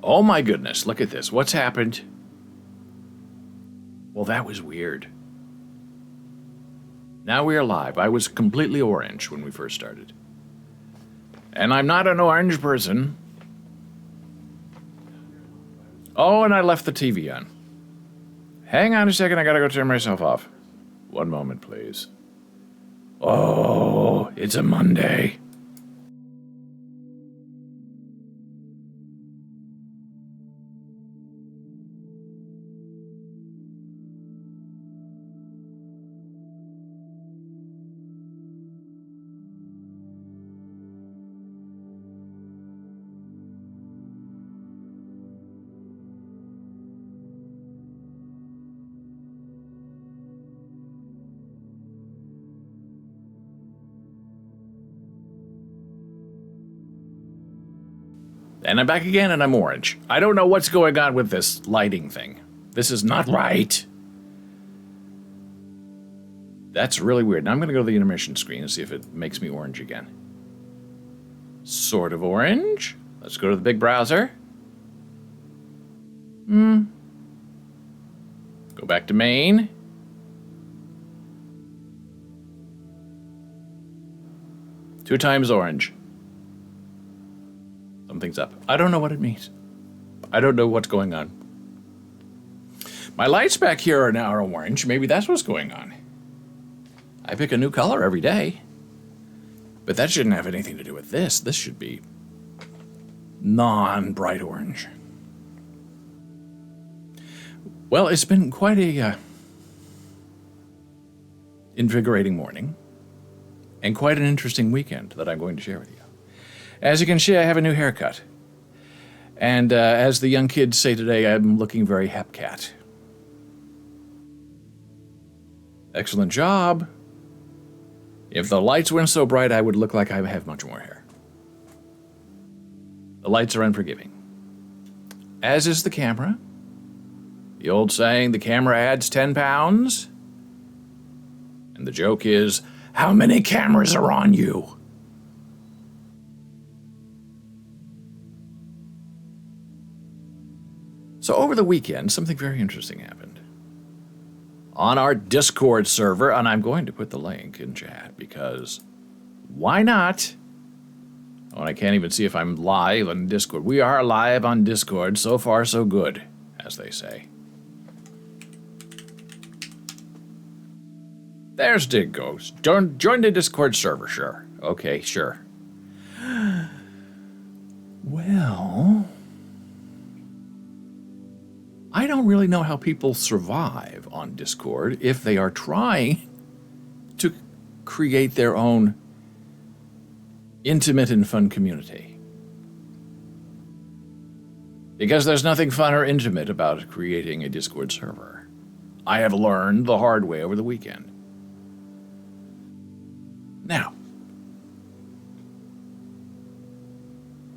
Oh my goodness, look at this. What's happened? Well, that was weird. Now we are live. I was completely orange when we first started. And I'm not an orange person. Oh, and I left the TV on. Hang on a second, I gotta go turn myself off. One moment, please. Oh, it's a Monday. And I'm back again, and I'm orange. I don't know what's going on with this lighting thing. This is not right. That's really weird. Now I'm going to go to the intermission screen and see if it makes me orange again. Sort of orange. Let's go to the big browser. Go back to main. Two times orange. Something's up. I don't know what it means. I don't know what's going on. My lights back here are now orange. Maybe that's what's going on. I pick a new color every day. But that shouldn't have anything to do with this. This should be non-bright orange. Well, it's been quite a invigorating morning and quite an interesting weekend that I'm going to share with you. As you can see, I have a new haircut. And as the young kids say today, I'm looking very hepcat. Excellent job. If the lights weren't so bright, I would look like I have much more hair. The lights are unforgiving. As is the camera. The old saying, the camera adds 10 pounds. And the joke is, how many cameras are on you? So over the weekend, something very interesting happened. On our Discord server, and I'm going to put the link in chat because why not? Oh, and I can't even see if I'm live on Discord. We are live on Discord. So far, so good, as they say. There's Dig Goes. Join the Discord server, sure. Okay, sure. Well, I don't really know how people survive on Discord if they are trying to create their own intimate and fun community. Because there's nothing fun or intimate about creating a Discord server. I have learned the hard way over the weekend. Now,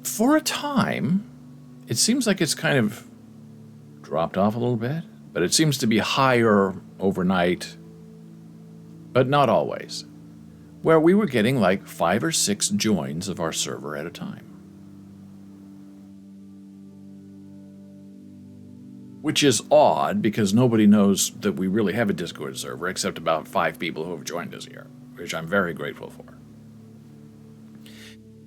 for a time, it seems like it's kind of dropped off a little bit, but it seems to be higher overnight, but not always, where we were getting like 5 or 6 joins of our server at a time. Which is odd because nobody knows that we really have a Discord server except about 5 people who have joined us here, which I'm very grateful for.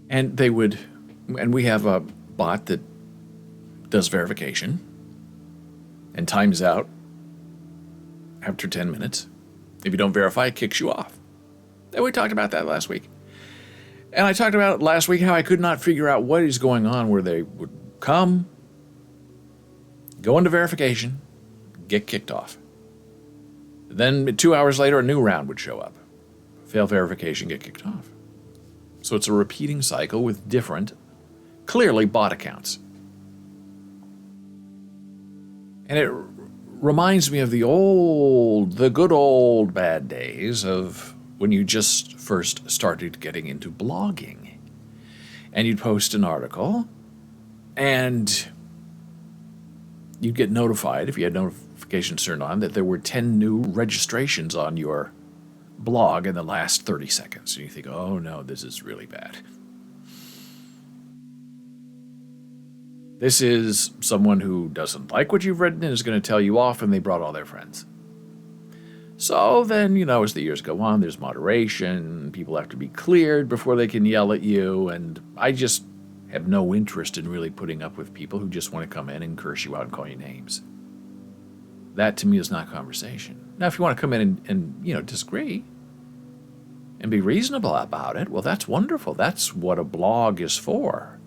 And we have a bot that does verification and times out after 10 minutes. If you don't verify, it kicks you off. And we talked about that last week. And I talked about last week how I could not figure out what is going on where they would come, go into verification, get kicked off. Then 2 hours later, a new round would show up. Fail verification, get kicked off. So it's a repeating cycle with different, clearly bot accounts. And it reminds me of the good old bad days of when you just first started getting into blogging. And you'd post an article, and you'd get notified, if you had notifications turned on, that there were 10 new registrations on your blog in the last 30 seconds. And you think, oh no, this is really bad. This is someone who doesn't like what you've written and is going to tell you off, and they brought all their friends. So then, as the years go on, there's moderation. People have to be cleared before they can yell at you. And I just have no interest in really putting up with people who just want to come in and curse you out and call you names. That, to me, is not conversation. Now, if you want to come in and disagree and be reasonable about it, well, that's wonderful. That's what a blog is for.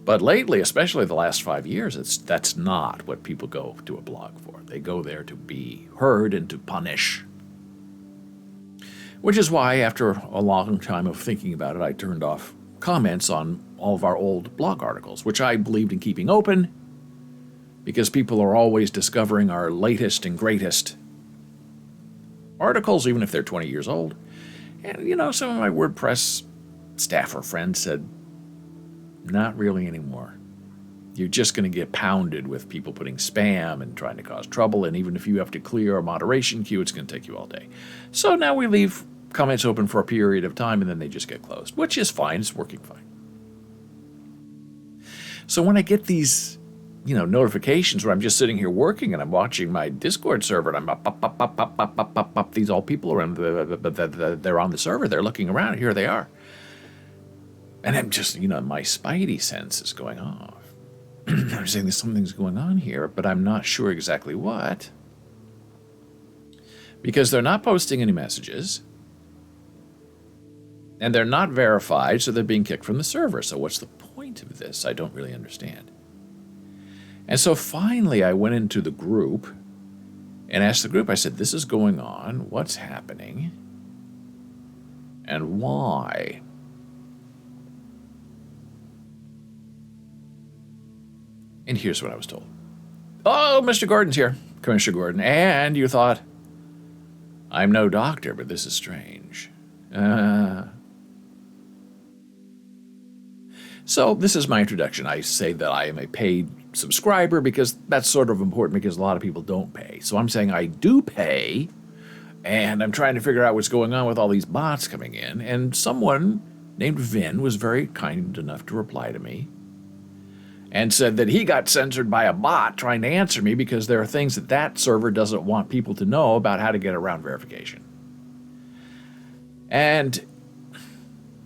But lately, especially the last 5 years, that's not what people go to a blog for. They go there to be heard and to punish. Which is why, after a long time of thinking about it, I turned off comments on all of our old blog articles, which I believed in keeping open, because people are always discovering our latest and greatest articles, even if they're 20 years old. And, some of my WordPress staffer friends said, not really anymore. You're just going to get pounded with people putting spam and trying to cause trouble, and even if you have to clear a moderation queue, it's going to take you all day. So now we leave comments open for a period of time, and then they just get closed, which is fine. It's working fine. So when I get these, notifications where I'm just sitting here working and I'm watching my Discord server, and I'm up, these all people around, they're on the server, they're looking around, here they are. And I'm just, my spidey sense is going off. I'm saying there's something's going on here, but I'm not sure exactly what. Because they're not posting any messages. And they're not verified, so they're being kicked from the server. So what's the point of this? I don't really understand. And so finally I went into the group and asked the group, I said, this is going on. What's happening? And why? And here's what I was told. Oh, Mr. Gordon's here, Commissioner Gordon. And you thought, I'm no doctor, but this is strange. So this is my introduction. I say that I am a paid subscriber because that's sort of important because a lot of people don't pay. So I'm saying I do pay, and I'm trying to figure out what's going on with all these bots coming in. And someone named Vin was very kind enough to reply to me and said that he got censored by a bot trying to answer me because there are things that server doesn't want people to know about how to get around verification. And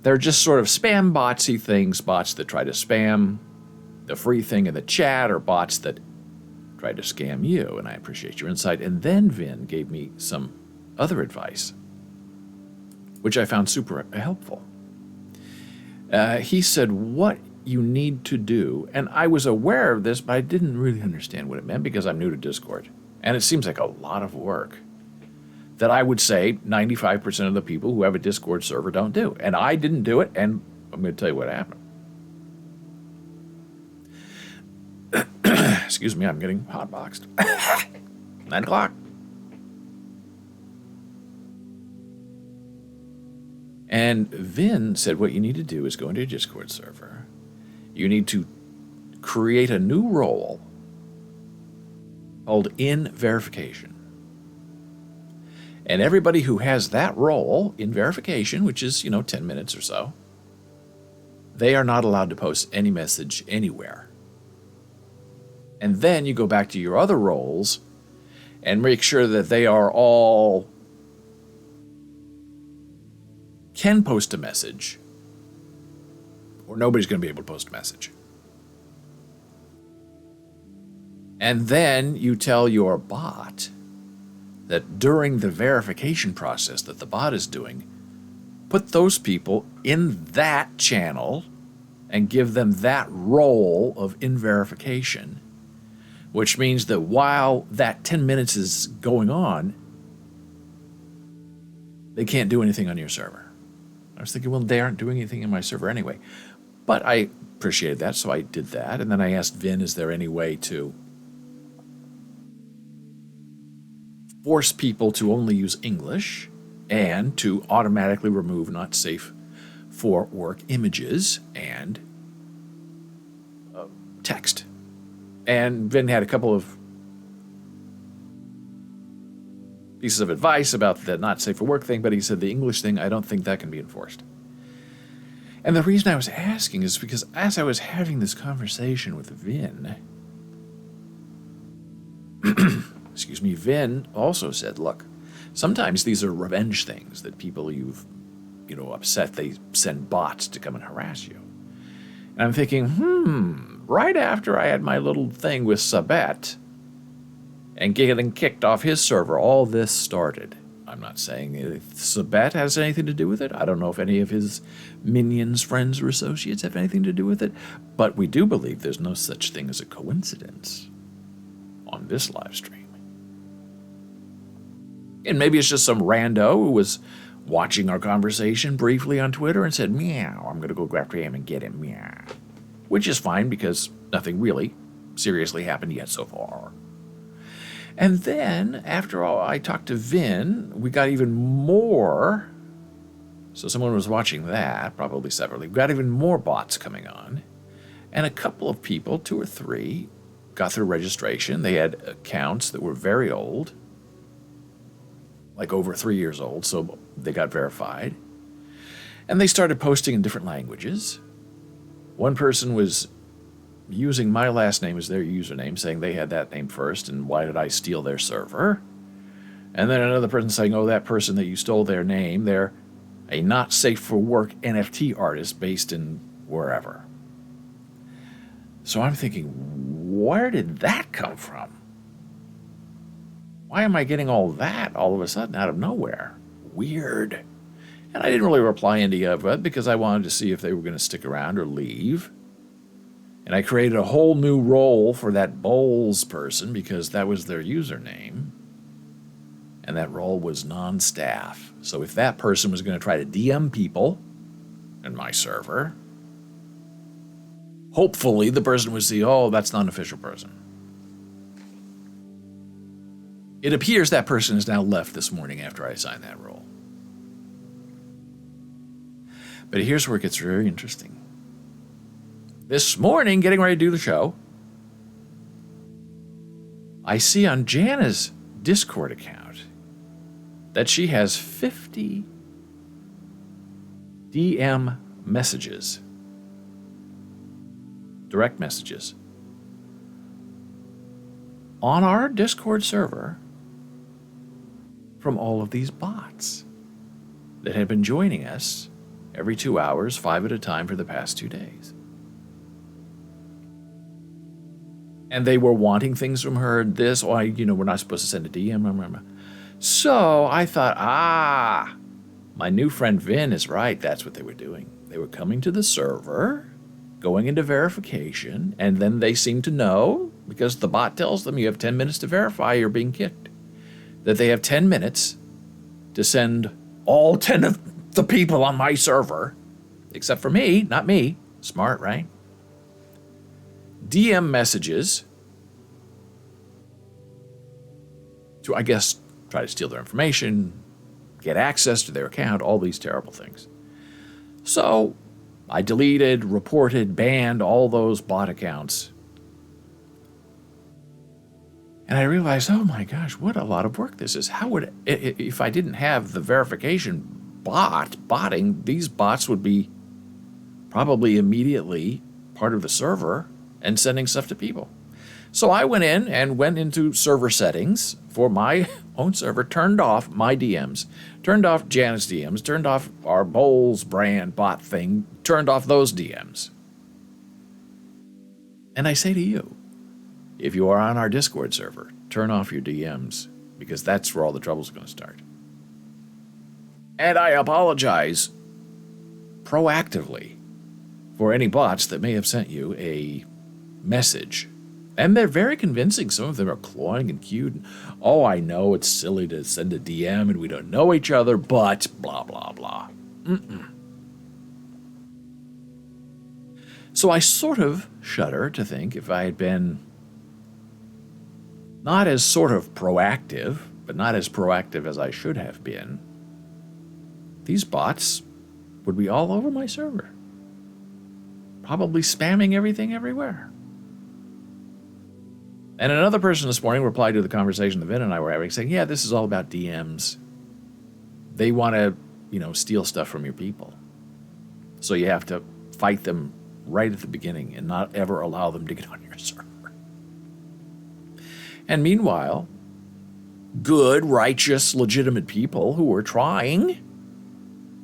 they're just sort of spam botsy things, bots that try to spam the free thing in the chat, or bots that try to scam you, and I appreciate your insight. And then Vin gave me some other advice, which I found super helpful. He said, what you need to do, and I was aware of this, but I didn't really understand what it meant because I'm new to Discord, and it seems like a lot of work that I would say 95% of the people who have a Discord server don't do. And I didn't do it, and I'm going to tell you what happened. Excuse me, I'm getting hotboxed. 9 o'clock. And Vin said what you need to do is go into a Discord server. You need to create a new role called in verification. And everybody who has that role in verification, which is, 10 minutes or so, they are not allowed to post any message anywhere. And then you go back to your other roles and make sure that they are all can post a message, or nobody's going to be able to post a message. And then you tell your bot that during the verification process that the bot is doing, put those people in that channel and give them that role of in verification, which means that while that 10 minutes is going on, they can't do anything on your server. I was thinking, well, they aren't doing anything in my server anyway. But I appreciated that, so I did that. And then I asked Vin, is there any way to force people to only use English and to automatically remove not safe for work images and text? And Vin had a couple of pieces of advice about the not safe for work thing, but he said the English thing, I don't think that can be enforced. And the reason I was asking is because as I was having this conversation with Vin, excuse me, Vin also said, look, sometimes these are revenge things that people you've, upset, they send bots to come and harass you. And I'm thinking, right after I had my little thing with Sabet and getting kicked off his server, all this started. I'm not saying if Sabet has anything to do with it. I don't know if any of his minions, friends, or associates have anything to do with it. But we do believe there's no such thing as a coincidence on this live stream. And maybe it's just some rando who was watching our conversation briefly on Twitter and said, meow, I'm going to go go after him and get him, meow. Which is fine because nothing really seriously happened yet so far. And then, after all, I talked to Vin, we got even more. So someone was watching that, probably separately. We got even more bots coming on. And a couple of people, 2 or 3, got their registration. They had accounts that were very old, like over 3 years old, so they got verified. And they started posting in different languages. One person was using my last name as their username, saying they had that name first, and why did I steal their server? And then another person saying, oh, that person that you stole their name, they're a not safe for work NFT artist based in wherever. So I'm thinking, where did that come from? Why am I getting all that all of a sudden out of nowhere? Weird. And I didn't really reply any of it because I wanted to see if they were going to stick around or leave. And I created a whole new role for that Bowles person because that was their username. And that role was non-staff. So if that person was going to try to DM people in my server, hopefully the person would see, oh, that's not an official person. It appears that person has now left this morning after I signed that role. But here's where it gets very interesting. This morning, getting ready to do the show, I see on Jana's Discord account that she has 50 DM messages, direct messages, on our Discord server from all of these bots that had been joining us every 2 hours, 5 at a time for the past 2 days. And they were wanting things from her, we're not supposed to send a DM. So I thought, my new friend Vin is right. That's what they were doing. They were coming to the server, going into verification, and then they seem to know, because the bot tells them you have 10 minutes to verify, you're being kicked, that they have 10 minutes to send all 10 of the people on my server, except for me, not me. Smart, right? DM messages to, I guess, try to steal their information, get access to their account, all these terrible things. So I deleted, reported, banned all those bot accounts. And I realized, oh my gosh, what a lot of work this is. How would, if I didn't have the verification botting, these bots would be probably immediately part of the server and sending stuff to people. So I went into server settings for my own server, turned off my DMs, turned off Janice DMs, turned off our Bowles brand bot thing, turned off those DMs. And I say to you, if you are on our Discord server, turn off your DMs because that's where all the trouble's going to start. And I apologize proactively for any bots that may have sent you a message. And they're very convincing. Some of them are cloying and cute. And, oh, I know it's silly to send a DM and we don't know each other, but blah, blah, blah. So I sort of shudder to think if I had been not as sort of proactive, but not as proactive as I should have been, these bots would be all over my server. Probably spamming everything everywhere. And another person this morning replied to the conversation that Vin and I were having, saying, yeah, this is all about DMs. They want to, steal stuff from your people. So you have to fight them right at the beginning and not ever allow them to get on your server. And meanwhile, good, righteous, legitimate people who are trying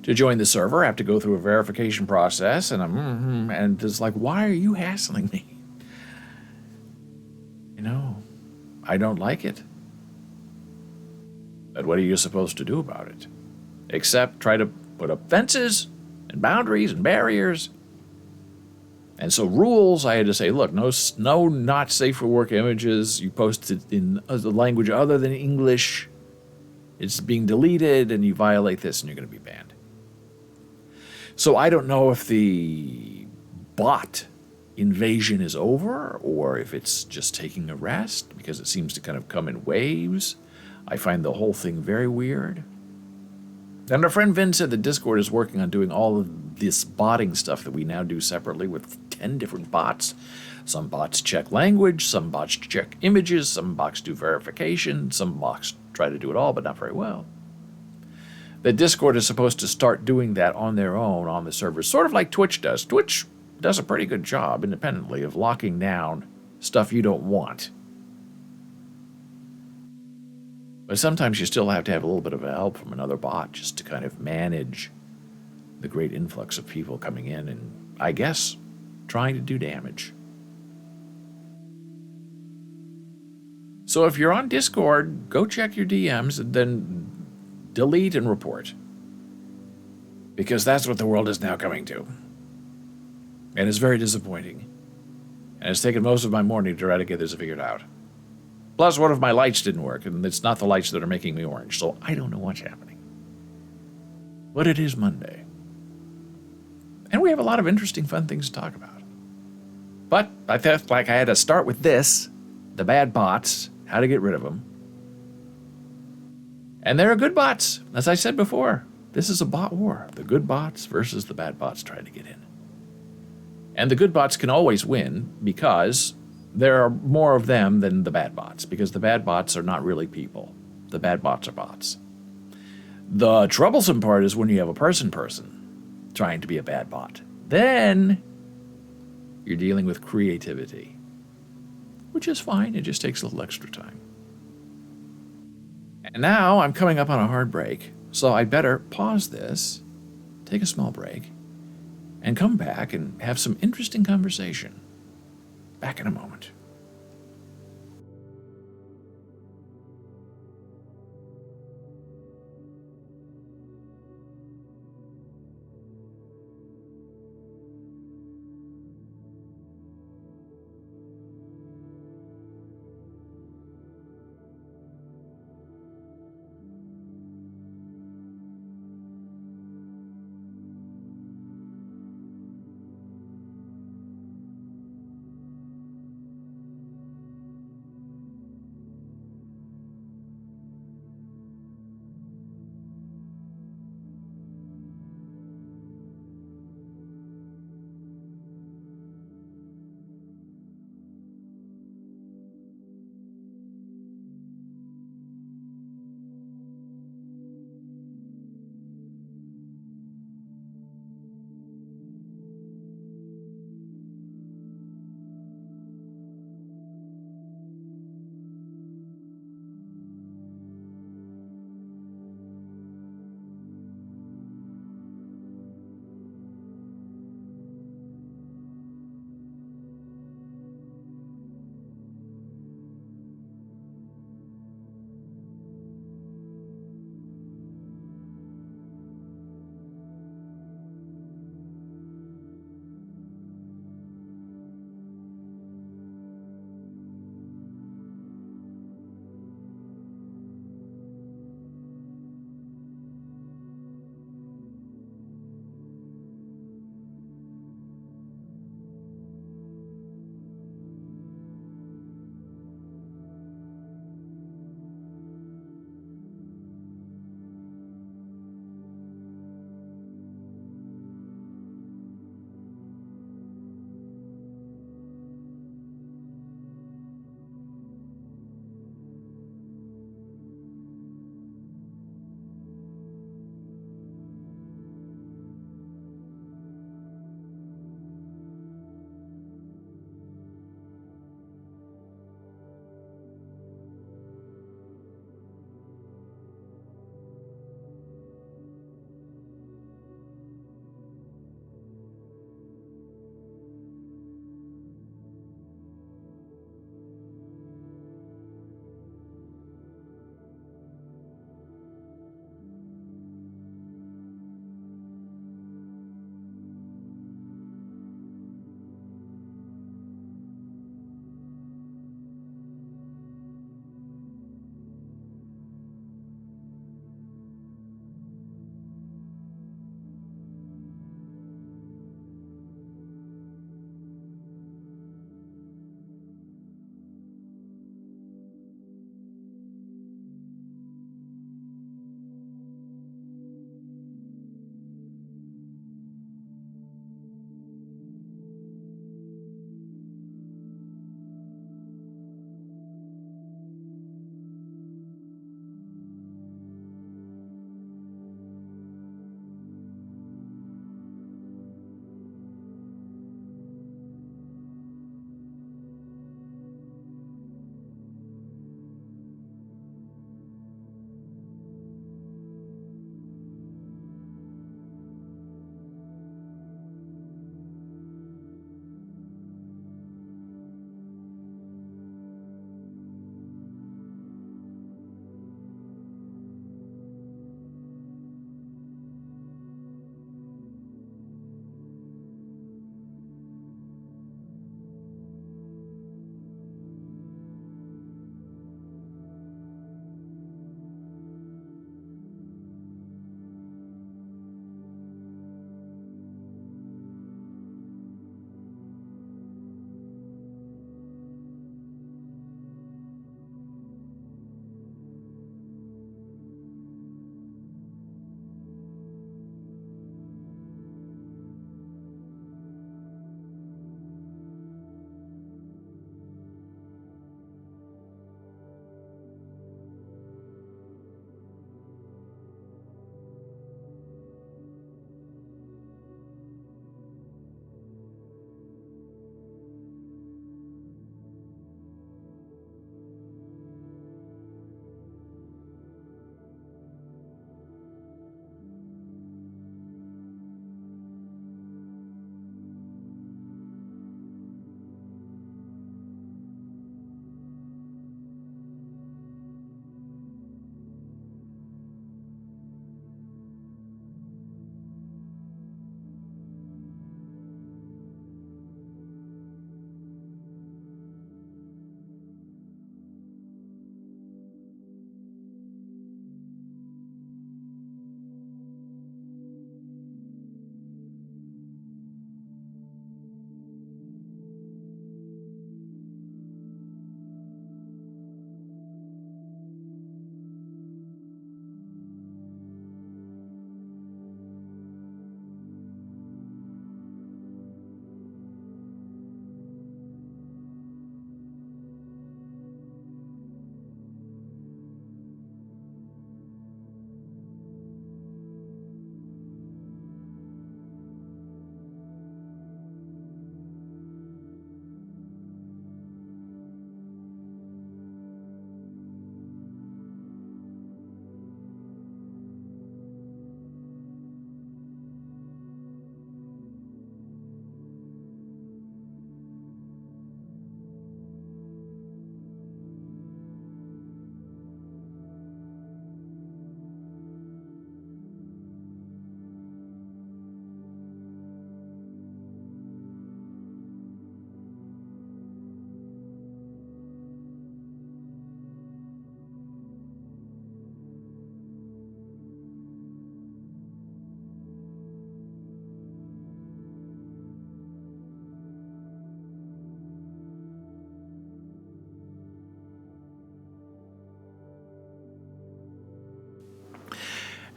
to join the server have to go through a verification process, and it's like, why are you hassling me? I don't like it. But what are you supposed to do about it? Except try to put up fences and boundaries and barriers. And so rules, I had to say, look, no not safe for work images. You post it in a language other than English. It's being deleted, and you violate this, and you're going to be banned. So I don't know if the bot invasion is over or if it's just taking a rest, because it seems to kind of come in waves. I find the whole thing very weird. And our friend Vin said that Discord is working on doing all of this botting stuff that we now do separately with 10 different bots. Some bots check language, some bots check images, some bots do verification, some bots try to do it all, but not very well. That Discord is supposed to start doing that on their own on the servers, sort of like Twitch does. Twitch does a pretty good job independently of locking down stuff you don't want. But sometimes you still have to have a little bit of help from another bot just to kind of manage the great influx of people coming in and, I guess, trying to do damage. So if you're on Discord, go check your DMs and then delete and report. Because that's what the world is now coming to. And it's very disappointing. And it's taken most of my morning to try to get this figured out. Plus, one of my lights didn't work, and it's not the lights that are making me orange, so I don't know what's happening. But it is Monday. And we have a lot of interesting, fun things to talk about. But I felt like I had to start with this, the bad bots, how to get rid of them. And there are good bots, as I said before. This is a bot war, the good bots versus the bad bots trying to get in. And the good bots can always win because there are more of them than the bad bots, because the bad bots are not really people. The bad bots are bots. The troublesome part is when you have a person trying to be a bad bot. Then you're dealing with creativity, which is fine. It just takes a little extra time. And now I'm coming up on a hard break, so I better pause this, take a small break, and come back and have some interesting conversation. Back in a moment.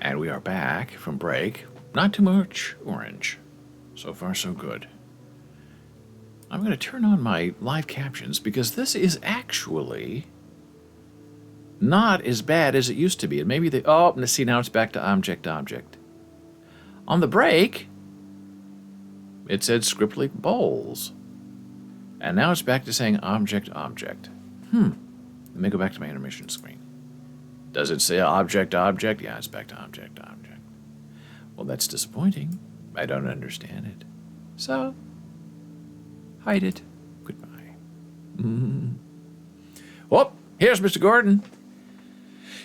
And we are back from break. Not too much orange. So far, so good. I'm going to turn on my live captions because this is actually not as bad as it used to be. And maybe see, now it's back to object. On the break, it said Scriptly Bowls. And now it's back to saying object. Let me go back to my intermission screen. Does it say object? Yeah, it's back to object. Well, that's disappointing. I don't understand it. So, hide it. Goodbye. Oh, here's Mr. Gordon.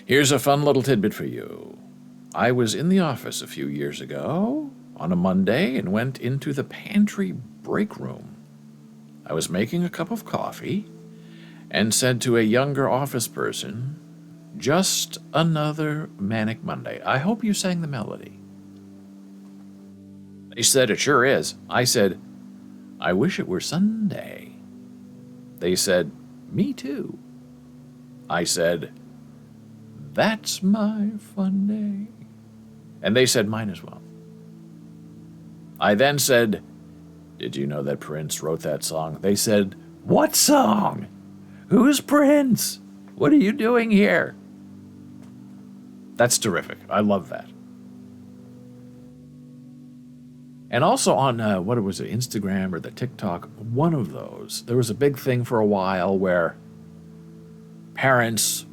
Here's a fun little tidbit for you. I was in the office a few years ago on a Monday and went into the pantry break room. I was making a cup of coffee and said to a younger office person, "Just another manic Monday. I hope you sang the melody." They said, "It sure is." I said, "I wish it were Sunday." They said, "Me too." I said, "That's my fun day." And they said, "Mine as well." I then said, "Did you know that Prince wrote that song?" They said, "What song? Who's Prince? What are you doing here?" That's terrific. I love that. And also on, what was it, Instagram or the TikTok, one of those, there was a big thing for a while where parents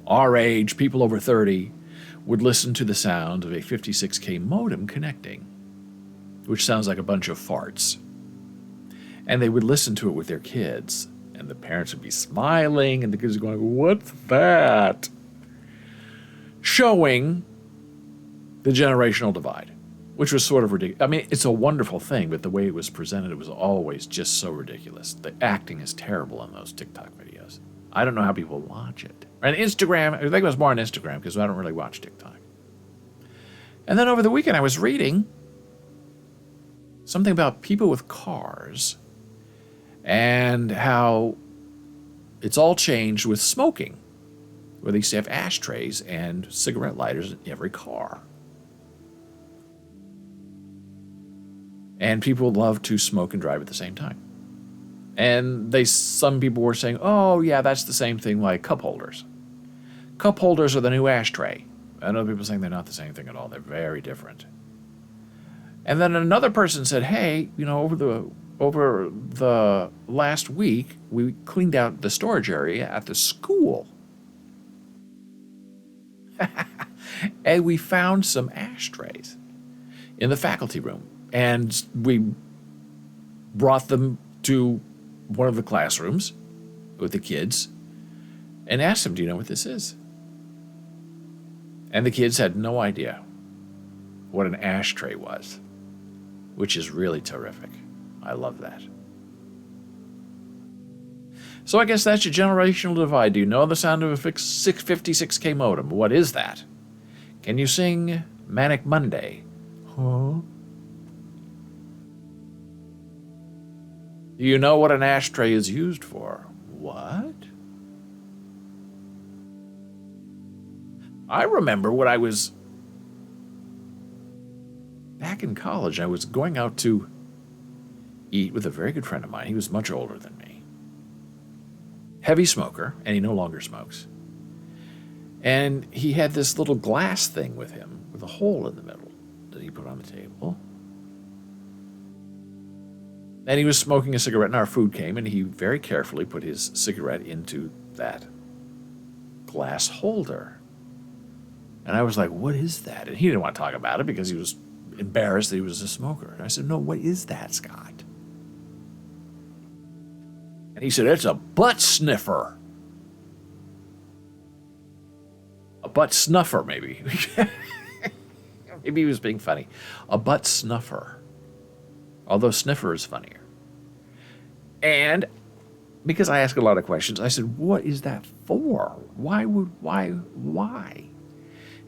our age, people over 30, would listen to the sound of a 56K modem connecting, which sounds like a bunch of farts. And they would listen to it with their kids, and the parents would be smiling, and the kids are going, "What's that?" Showing the generational divide, which was sort of ridiculous. I mean, it's a wonderful thing, but the way it was presented, it was always just so ridiculous. The acting is terrible in those TikTok videos. I don't know how people watch it. And Instagram, I think it was more on Instagram because I don't really watch TikTok. And then over the weekend, I was reading something about people with cars and how it's all changed with smoking, where they used to have ashtrays and cigarette lighters in every car. And people love to smoke and drive at the same time. And some people were saying, "Oh, yeah, that's the same thing like cup holders. Cup holders are the new ashtray." And other people saying they're not the same thing at all. They're very different. And then another person said, "Hey, over the last week, we cleaned out the storage area at the school. And we found some ashtrays in the faculty room. And we brought them to one of the classrooms with the kids and asked them, 'Do you know what this is?' And the kids had no idea what an ashtray was, which is really terrific. I love that. So I guess that's your generational divide. Do you know the sound of a 56K modem? What is that? Can you sing Manic Monday? Huh? Do you know what an ashtray is used for? What? I remember when I was back in college, I was going out to eat with a very good friend of mine. He was much older than me. Heavy smoker, and he no longer smokes. And he had this little glass thing with him with a hole in the middle that he put on the table. And he was smoking a cigarette, and our food came, and he very carefully put his cigarette into that glass holder. And I was like, "What is that?" And he didn't want to talk about it because he was embarrassed that he was a smoker. And I said, "No, what is that, Scott?" And he said, "It's a butt sniffer." A butt snuffer, maybe. Maybe he was being funny. A butt snuffer. Although sniffer is funnier. And because I ask a lot of questions, I said, "What is that for? Why?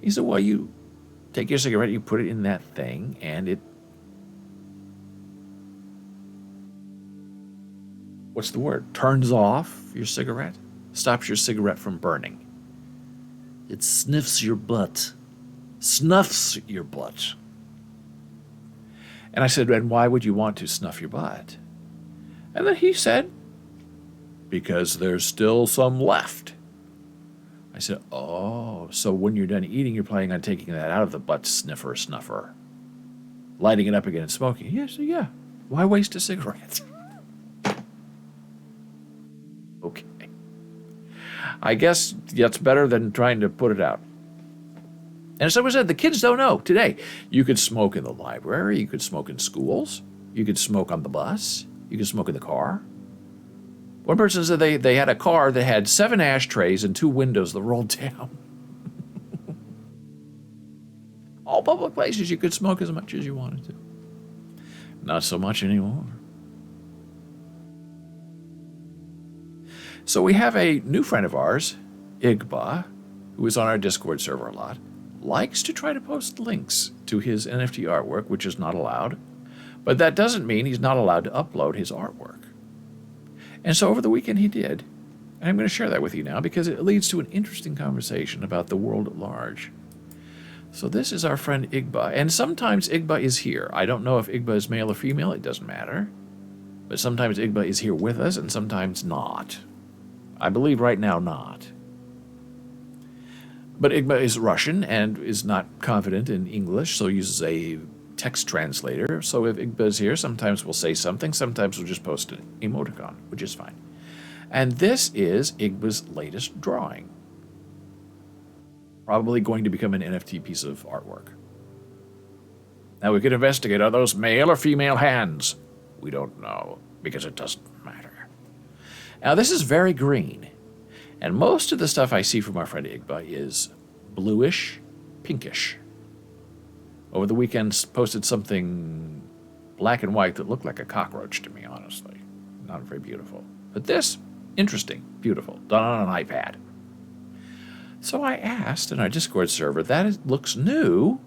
He said, "Well, you take your cigarette, you put it in that thing, and it," what's the word? Turns off your cigarette? Stops your cigarette from burning. It sniffs your butt. Snuffs your butt. And I said, and why would you want to snuff your butt? And then he said, because there's still some left. I said, oh, so when you're done eating, you're planning on taking that out of the butt snuffer, lighting it up again and smoking. Yes, yeah. Why waste a cigarette? Okay. I guess that's better than trying to put it out. And as I said, the kids don't know today. You could smoke in the library. You could smoke in schools. You could smoke on the bus. You could smoke in the car. One person said they had a car that had 7 ashtrays and 2 windows that rolled down. All public places you could smoke as much as you wanted to. Not so much anymore. So we have a new friend of ours, Igba, who is on our Discord server a lot, likes to try to post links to his NFT artwork, which is not allowed. But that doesn't mean he's not allowed to upload his artwork. And so over the weekend he did. And I'm going to share that with you now because it leads to an interesting conversation about the world at large. So this is our friend Igba. And sometimes Igba is here. I don't know if Igba is male or female. It doesn't matter. But sometimes Igba is here with us and sometimes not. I believe right now not. But Igba is Russian and is not confident in English, so uses a text translator. So if Igba is here, sometimes we'll say something, sometimes we'll just post an emoticon, which is fine. And this is Igba's latest drawing. Probably going to become an NFT piece of artwork. Now we could investigate, are those male or female hands? We don't know, because it doesn't matter. Now this is very green. And most of the stuff I see from our friend Igba is bluish, pinkish. Over the weekend, posted something black and white that looked like a cockroach to me, honestly. Not very beautiful. But this, interesting, beautiful, done on an iPad. So I asked in our Discord server, looks new,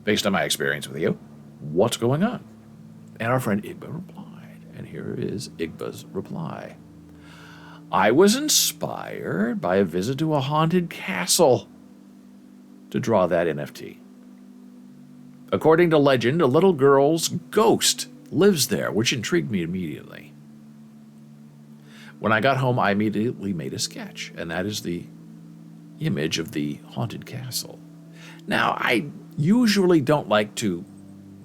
based on my experience with you, what's going on? And our friend Igba replied, and here is Igba's reply. I was inspired by a visit to a haunted castle to draw that NFT. According to legend, a little girl's ghost lives there, which intrigued me immediately. When I got home, I immediately made a sketch, and that is the image of the haunted castle. Now, I usually don't like to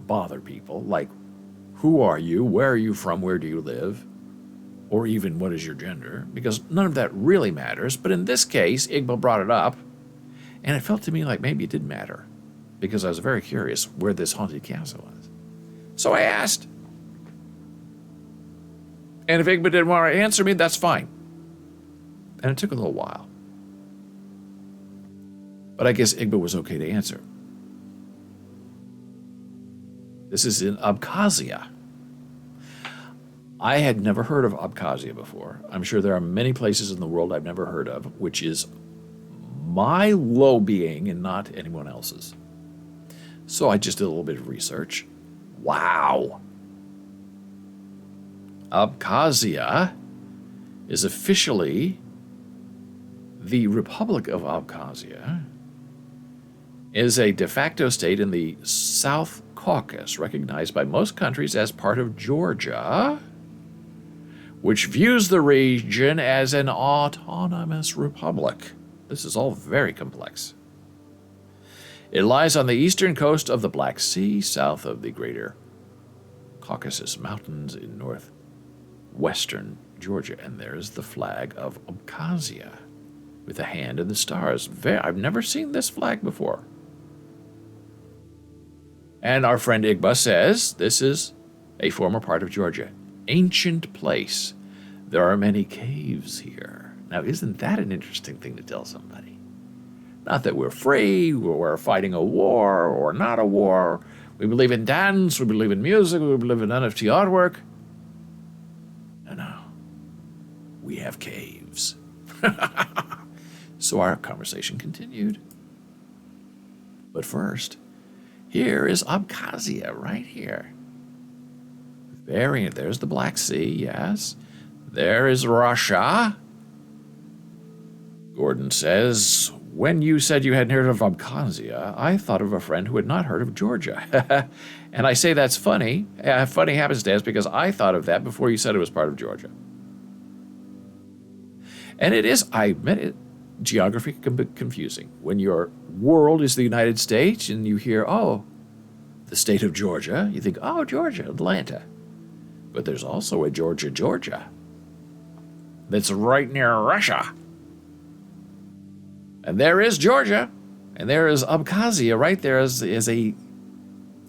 bother people, like, who are you, where are you from, where do you live, or even what is your gender, because none of that really matters. But in this case, Igba brought it up, and it felt to me like maybe it did matter, because I was very curious where this haunted castle was. So I asked. And if Igba didn't want to answer me, that's fine. And it took a little while. But I guess Igba was okay to answer. This is in Abkhazia. I had never heard of Abkhazia before. I'm sure there are many places in the world I've never heard of, which is my low being and not anyone else's. So I just did a little bit of research. Wow. Abkhazia is officially the Republic of Abkhazia, is a de facto state in the South Caucasus, recognized by most countries as part of Georgia, which views the region as an autonomous republic. This is all very complex. It lies on the eastern coast of the Black Sea, south of the Greater Caucasus Mountains in northwestern Georgia. And there's the flag of Abkhazia with a hand in the stars. I've never seen this flag before. And our friend Igba says this is a former part of Georgia. Ancient place. There are many caves here. Now, isn't that an interesting thing to tell somebody? Not that we're free, we're fighting a war, or not a war. We believe in dance, we believe in music, we believe in NFT artwork. No. We have caves. So our conversation continued. But first, here is Abkhazia, right here. There's the Black Sea, yes. There is Russia. Gordon says, when you said you hadn't heard of Abkhazia, I thought of a friend who had not heard of Georgia. And I say that's funny. Funny happenstance, because I thought of that before you said it was part of Georgia. And it is, I admit it, geography can be confusing. When your world is the United States and you hear, oh, the state of Georgia, you think, oh, Georgia, Atlanta. But there's also a Georgia, Georgia that's right near Russia. And there is Georgia, and there is Abkhazia right there is a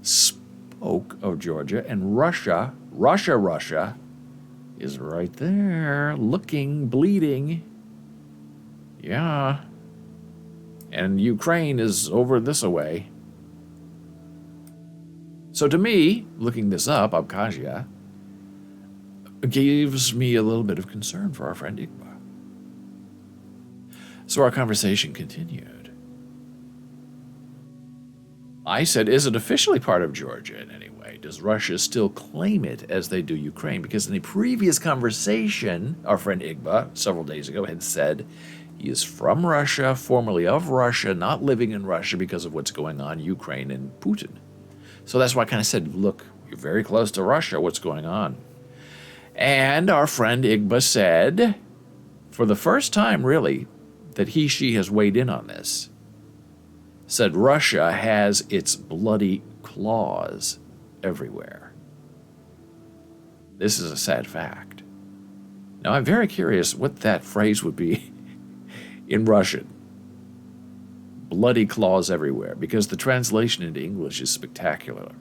spoke of Georgia, and Russia is right there, looking, bleeding. Yeah. And Ukraine is over this away. So to me, looking this up, Abkhazia, gives me a little bit of concern for our friend Igba. So our conversation continued. I said, is it officially part of Georgia in any way? Does Russia still claim it as they do Ukraine? Because in a previous conversation, our friend Igba, several days ago, had said he is from Russia, formerly of Russia, not living in Russia because of what's going on in Ukraine and Putin. So that's why I kind of said, look, you're very close to Russia. What's going on? And our friend Igba said, for the first time, really, that she has weighed in on this, said Russia has its bloody claws everywhere. This is a sad fact. Now, I'm very curious what that phrase would be in Russian. Bloody claws everywhere, because the translation into English is spectacular.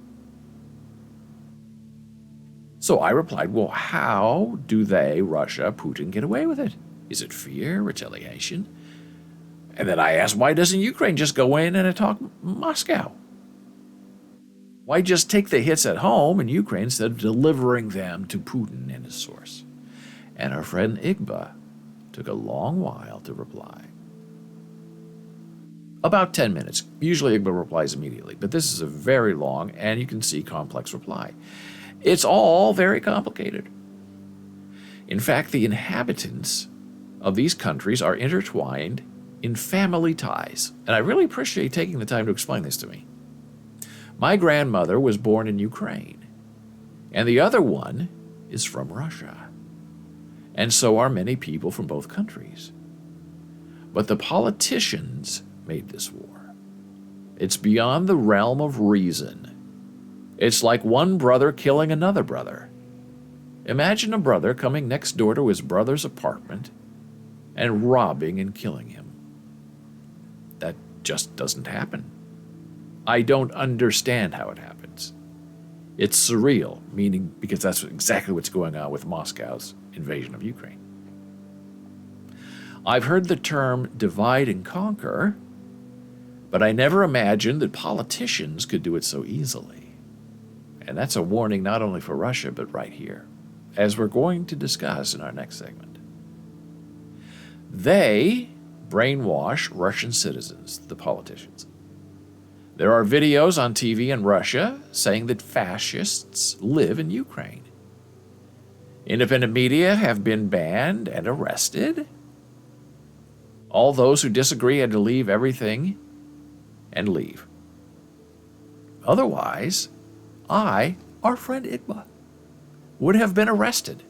So I replied, well, how do they, Russia, Putin, get away with it? Is it fear, retaliation? And then I asked, why doesn't Ukraine just go in and attack Moscow? Why just take the hits at home in Ukraine instead of delivering them to Putin and his source? And our friend Igba took a long while to reply. About 10 minutes. Usually Igba replies immediately, but this is a very long and you can see complex reply. It's all very complicated. In fact, the inhabitants of these countries are intertwined in family ties, and I really appreciate taking the time to explain this to me. My grandmother was born in Ukraine, and the other one is from Russia, and so are many people from both countries. But the politicians made this war. It's beyond the realm of reason. It's like one brother killing another brother. Imagine a brother coming next door to his brother's apartment and robbing and killing him. That just doesn't happen. I don't understand how it happens. It's surreal, meaning because that's exactly what's going on with Moscow's invasion of Ukraine. I've heard the term divide and conquer, but I never imagined that politicians could do it so easily. And that's a warning not only for Russia, but right here, as we're going to discuss in our next segment. They brainwash Russian citizens, the politicians. There are videos on TV in Russia saying that fascists live in Ukraine. Independent media have been banned and arrested. All those who disagree had to leave everything and leave. Otherwise, our friend Igba, would have been arrested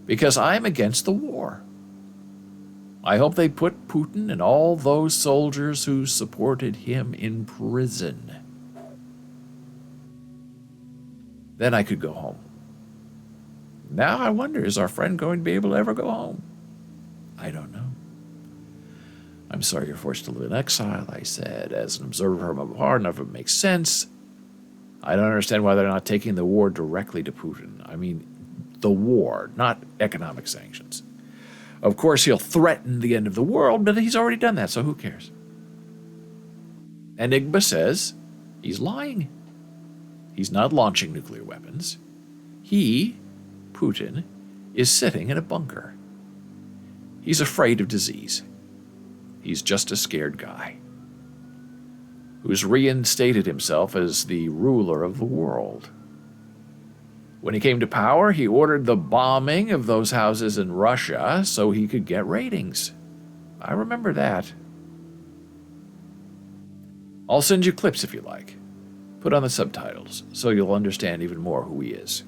because I'm against the war. I hope they put Putin and all those soldiers who supported him in prison. Then I could go home. Now I wonder, is our friend going to be able to ever go home? I don't know. I'm sorry you're forced to live in exile, I said, as an observer from afar. None of it makes sense. I don't understand why they're not taking the war directly to Putin. I mean, the war, not economic sanctions. Of course, he'll threaten the end of the world, but he's already done that, so who cares? And Igba says he's lying. He's not launching nuclear weapons. He, Putin, is sitting in a bunker. He's afraid of disease. He's just a scared guy who's reinstated himself as the ruler of the world. When he came to power, he ordered the bombing of those houses in Russia so he could get ratings. I remember that. I'll send you clips if you like. Put on the subtitles so you'll understand even more who he is.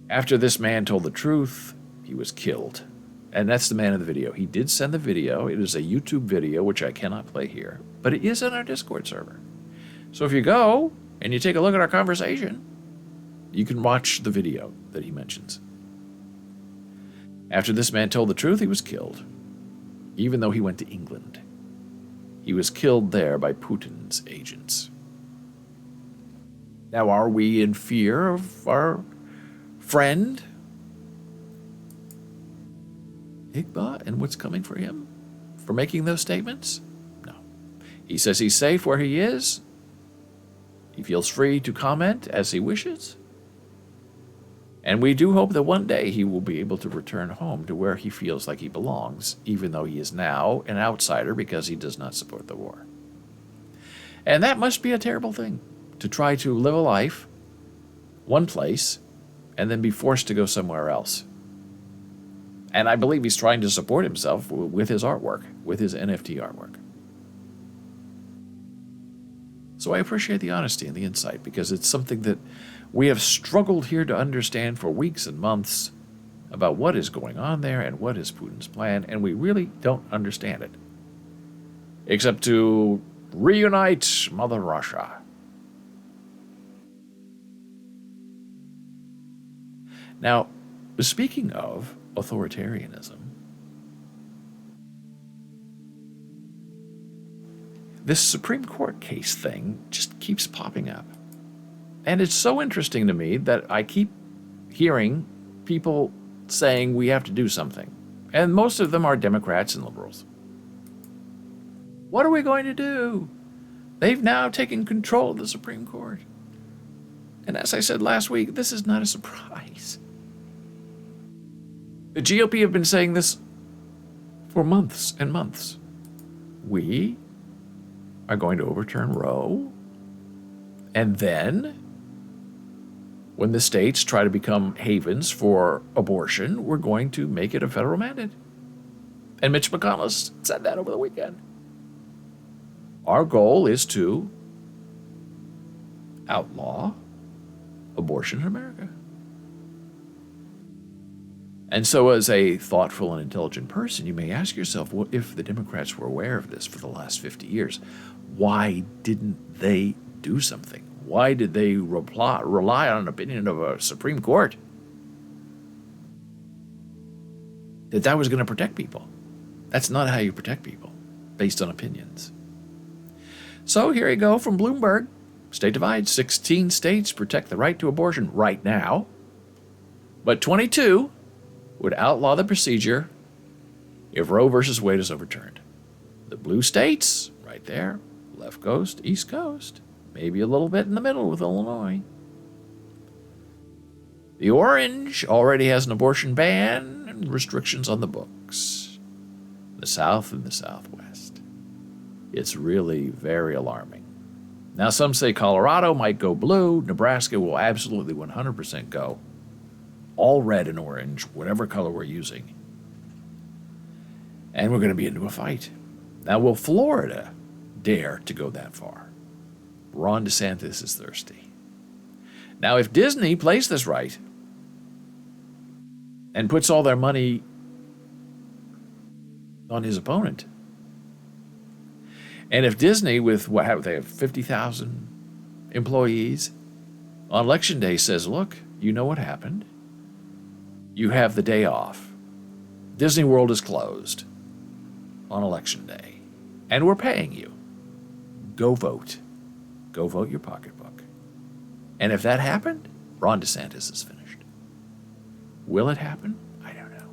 After this man told the truth, he was killed. And that's the man in the video. He did send the video. It is a YouTube video, which I cannot play here, but it is on our Discord server. So if you go and you take a look at our conversation, you can watch the video that he mentions. After this man told the truth, he was killed, even though he went to England. He was killed there by Putin's agents. Now, are we in fear of our friend Igba and what's coming for him for making those statements? No. He says he's safe where he is. He feels free to comment as he wishes. And we do hope that one day he will be able to return home to where he feels like he belongs, even though he is now an outsider because he does not support the war. And that must be a terrible thing, to try to live a life, one place, and then be forced to go somewhere else. And I believe he's trying to support himself with his artwork, with his NFT artwork. So I appreciate the honesty and the insight, because it's something that we have struggled here to understand for weeks and months about what is going on there and what is Putin's plan, and we really don't understand it. Except to reunite Mother Russia. Now, speaking of authoritarianism, this Supreme Court case thing just keeps popping up. And it's so interesting to me that I keep hearing people saying we have to do something. And most of them are Democrats and liberals. What are we going to do? They've now taken control of the Supreme Court. And as I said last week, this is not a surprise. The GOP have been saying this for months and months. We are going to overturn Roe, and then, when the states try to become havens for abortion, we're going to make it a federal mandate. And Mitch McConnell said that over the weekend. Our goal is to outlaw abortion in America. And so as a thoughtful and intelligent person, you may ask yourself, what if the Democrats were aware of this for the last 50 years? Why didn't they do something? Why did they rely on an opinion of a Supreme Court that was going to protect people? That's not how you protect people, based on opinions. So here you go from Bloomberg. State divide, 16 states protect the right to abortion right now, but 22 would outlaw the procedure if Roe versus Wade is overturned. The blue states, right there, left coast, east coast, maybe a little bit in the middle with Illinois. The orange already has an abortion ban and restrictions on the books. The South and the Southwest. It's really very alarming. Now, some say Colorado might go blue. Nebraska will absolutely 100% go all red and orange, whatever color we're using. And we're going to be into a fight. Now, will Florida dare to go that far? Ron DeSantis is thirsty. Now, if Disney plays this right and puts all their money on his opponent, and if Disney, with they have 50,000 employees, on Election Day says, look, you know what happened. You have the day off. Disney World is closed on Election Day, and we're paying you. Go vote. Go vote your pocketbook. And if that happened, Ron DeSantis is finished. Will it happen? I don't know.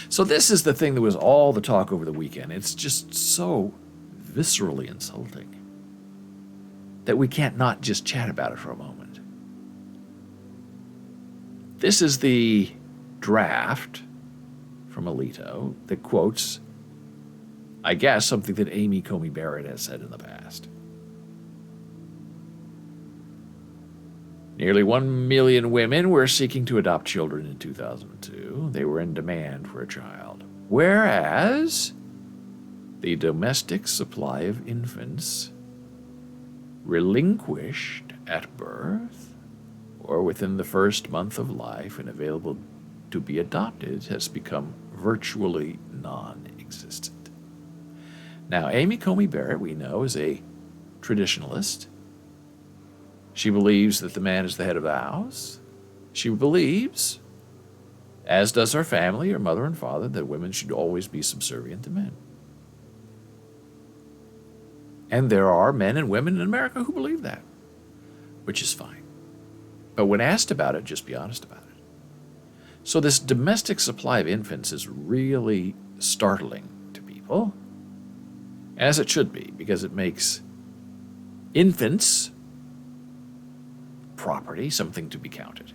So this is the thing that was all the talk over the weekend. It's just so viscerally insulting that we can't not just chat about it for a moment. This is the draft from Alito that quotes, I guess, something that Amy Coney Barrett has said in the past. Nearly 1 million women were seeking to adopt children in 2002. They were in demand for a child. Whereas the domestic supply of infants relinquished at birth or within the first month of life and available to be adopted has become virtually non-existent. Now, Amy Coney Barrett, we know, is a traditionalist. She believes that the man is the head of the house. She believes, as does her family, her mother and father, that women should always be subservient to men. And there are men and women in America who believe that, which is fine. But when asked about it, just be honest about it. So this domestic supply of infants is really startling to people, as it should be, because it makes infants property, something to be counted.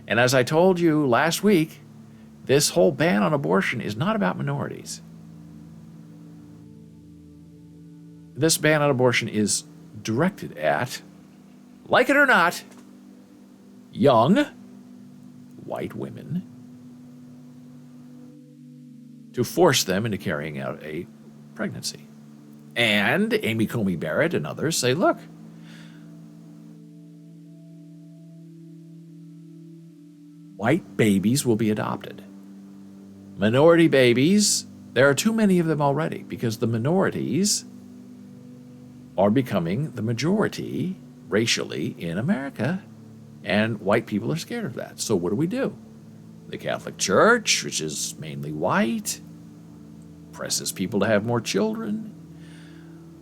And as I told you last week, this whole ban on abortion is not about minorities. This ban on abortion is directed at, like it or not, young white women to force them into carrying out a pregnancy. And Amy Coney Barrett and others say, look, white babies will be adopted. Minority babies, there are too many of them already because the minorities are becoming the majority racially in America, and white people are scared of that. So what do? The Catholic Church, which is mainly white, presses people to have more children.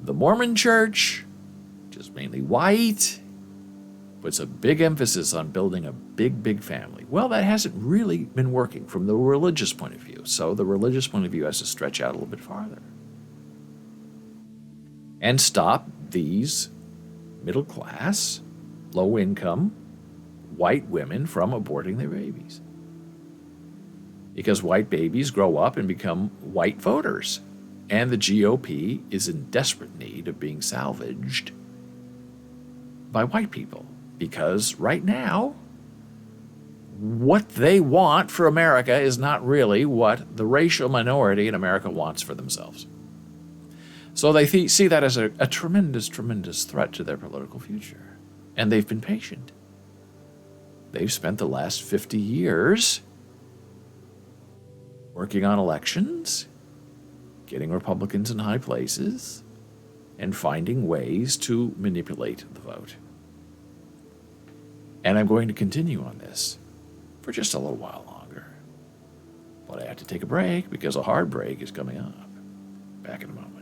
The Mormon Church, which is mainly white, puts a big emphasis on building a big family. Well, that hasn't really been working from the religious point of view, so the religious point of view has to stretch out a little bit farther and stop these middle-class, low-income, white women from aborting their babies. Because white babies grow up and become white voters, and the GOP is in desperate need of being salvaged by white people. Because right now, what they want for America is not really what the racial minority in America wants for themselves. So they see that as a tremendous threat to their political future. And they've been patient. They've spent the last 50 years working on elections, getting Republicans in high places, and finding ways to manipulate the vote. And I'm going to continue on this for just a little while longer. But I have to take a break because a hard break is coming up. Back in a moment.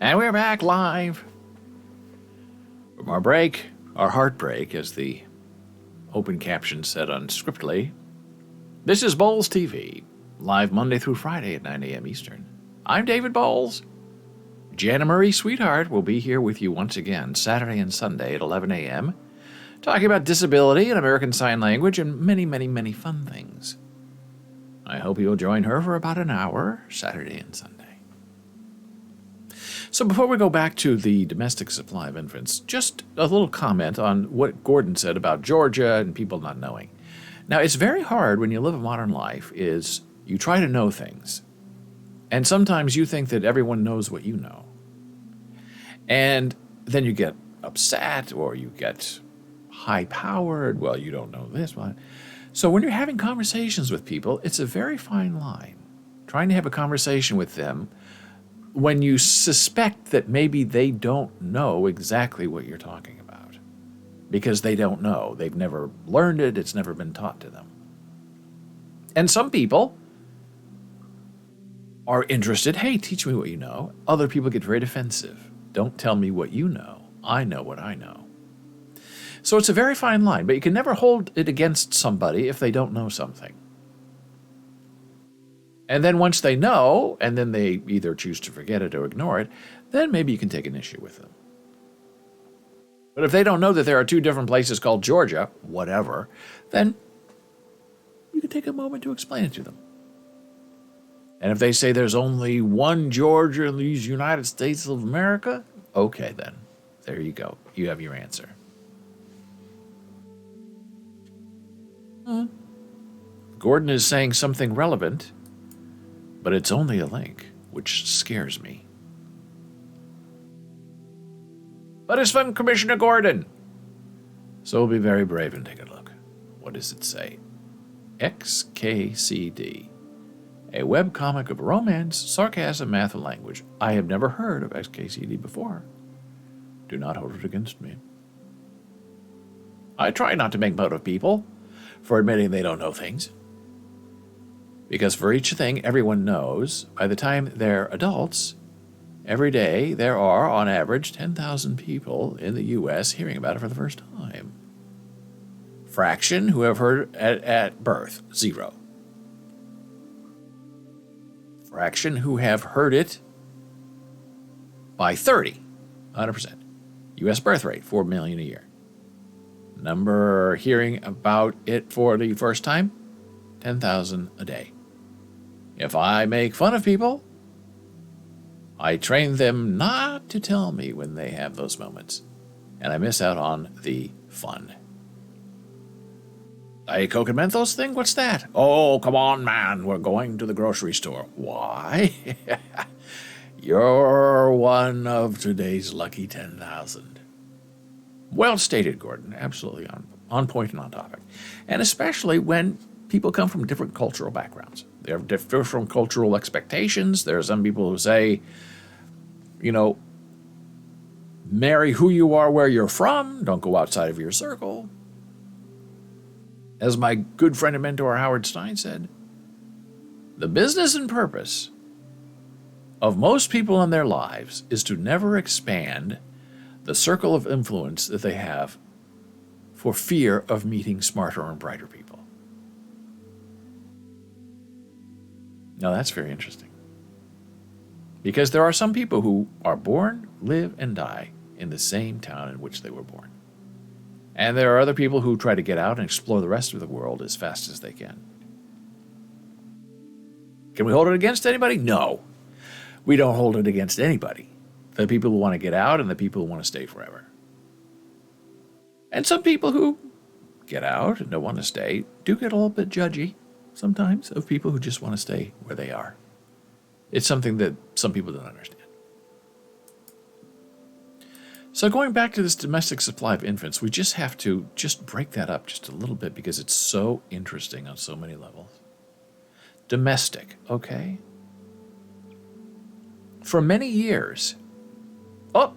And we're back live from our break, our heartbreak, as the open caption said unscriptedly. This is Bowles TV, live Monday through Friday at 9 a.m. Eastern. I'm David Bowles. Jana Marie Sweetheart will be here with you once again Saturday and Sunday at 11 a.m., talking about disability and American Sign Language and many, many, many fun things. I hope you'll join her for about an hour, Saturday and Sunday. So before we go back to the domestic supply of infants, just a little comment on what Gordon said about Georgia and people not knowing. Now, it's very hard when you live a modern life is you try to know things. And sometimes you think that everyone knows what you know. And then you get upset or you get high-powered. Well, you don't know this one. So when you're having conversations with people, it's a very fine line. Trying to have a conversation with them when you suspect that maybe they don't know exactly what you're talking about. Because they don't know. They've never learned it. It's never been taught to them. And some people are interested. Hey, teach me what you know. Other people get very defensive. Don't tell me what you know. I know what I know. So it's a very fine line, but you can never hold it against somebody if they don't know something. And then once they know, and then they either choose to forget it or ignore it, then maybe you can take an issue with them. But if they don't know that there are two different places called Georgia, whatever, then you can take a moment to explain it to them. And if they say there's only one Georgia in these United States of America, okay then. There you go. You have your answer. Gordon is saying something relevant, but it's only a link, which scares me. But it's from Commissioner Gordon. So we'll be very brave and take a look. What does it say? XKCD. A webcomic of romance, sarcasm, math, and language. I have never heard of XKCD before. Do not hold it against me. I try not to make fun of people for admitting they don't know things. Because for each thing everyone knows, by the time they're adults, every day there are, on average, 10,000 people in the U.S. hearing about it for the first time. Fraction who have heard at birth, 0. Fraction who have heard it by 30, 100%. U.S. birth rate, 4 million a year. Number hearing about it for the first time, 10,000 a day. If I make fun of people, I train them not to tell me when they have those moments, and I miss out on the fun. Diet Coke and Mentos thing? What's that? Oh, come on, man. We're going to the grocery store. Why? You're one of today's lucky 10,000. Well stated, Gordon. Absolutely on point and on topic. And especially when people come from different cultural backgrounds. They have different cultural expectations. There are some people who say, marry who you are where you're from. Don't go outside of your circle. As my good friend and mentor Howard Stein said, the business and purpose of most people in their lives is to never expand the circle of influence that they have for fear of meeting smarter and brighter people. Now that's very interesting. Because there are some people who are born, live, and die in the same town in which they were born. And there are other people who try to get out and explore the rest of the world as fast as they can. Can we hold it against anybody? No. We don't hold it against anybody. The people who want to get out and the people who want to stay forever. And some people who get out and don't want to stay do get a little bit judgy sometimes of people who just want to stay where they are. It's something that some people don't understand. So going back to this domestic supply of infants, we just have to just break that up just a little bit because it's so interesting on so many levels. Domestic, okay? For many years. Oh!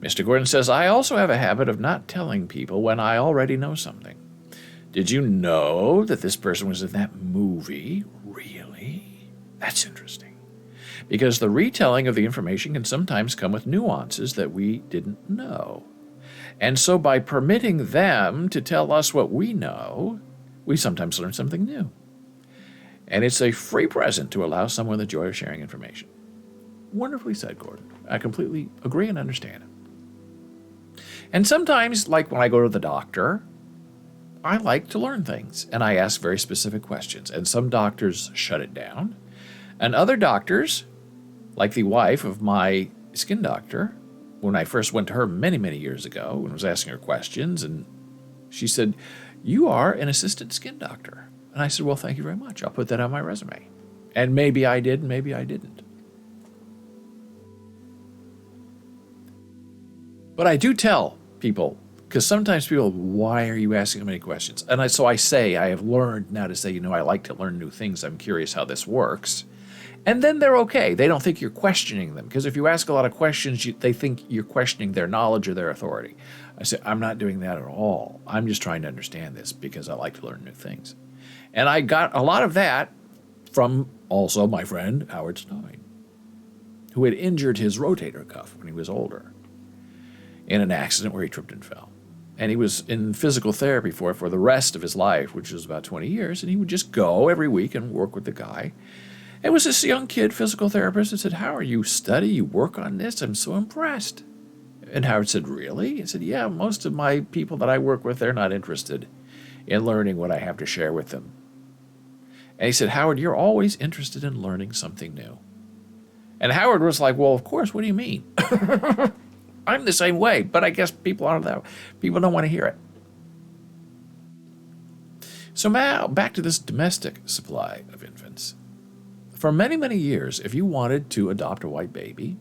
Mr. Gordon says, I also have a habit of not telling people when I already know something. Did you know that this person was in that movie? Really? That's interesting. because the retelling of the information can sometimes come with nuances that we didn't know. And so by permitting them to tell us what we know, we sometimes learn something new. And it's a free present to allow someone the joy of sharing information. Wonderfully said, Gordon. I completely agree and understand it. And sometimes, like when I go to the doctor, I like to learn things, and I ask very specific questions. And some doctors shut it down, and other doctors, like the wife of my skin doctor, when I first went to her many, many years ago and was asking her questions, and she said, "You are an assistant skin doctor." And I said, "Well, thank you very much. I'll put that on my resume." And maybe I did, maybe I didn't. But I do tell people, because sometimes people, why are you asking so many questions? And so I say, I have learned now to say, I like to learn new things. I'm curious how this works. And then they're okay. They don't think you're questioning them. Because if you ask a lot of questions, they think you're questioning their knowledge or their authority. I say, I'm not doing that at all. I'm just trying to understand this because I like to learn new things. And I got a lot of that from also my friend, Howard Stein, who had injured his rotator cuff when he was older in an accident where he tripped and fell. And he was in physical therapy for the rest of his life, which was about 20 years. And he would just go every week and work with the guy. It was this young kid, physical therapist, that said, "Howard, you study, you work on this? I'm so impressed." And Howard said, "Really?" He said, "Yeah, most of my people that I work with, they're not interested in learning what I have to share with them." And he said, "Howard, you're always interested in learning something new." And Howard was like, "Well, of course, what do you mean?" I'm the same way, but I guess people aren't that. People don't want to hear it. So now, back to this domestic supply of infants. For many, many years, if you wanted to adopt a white baby,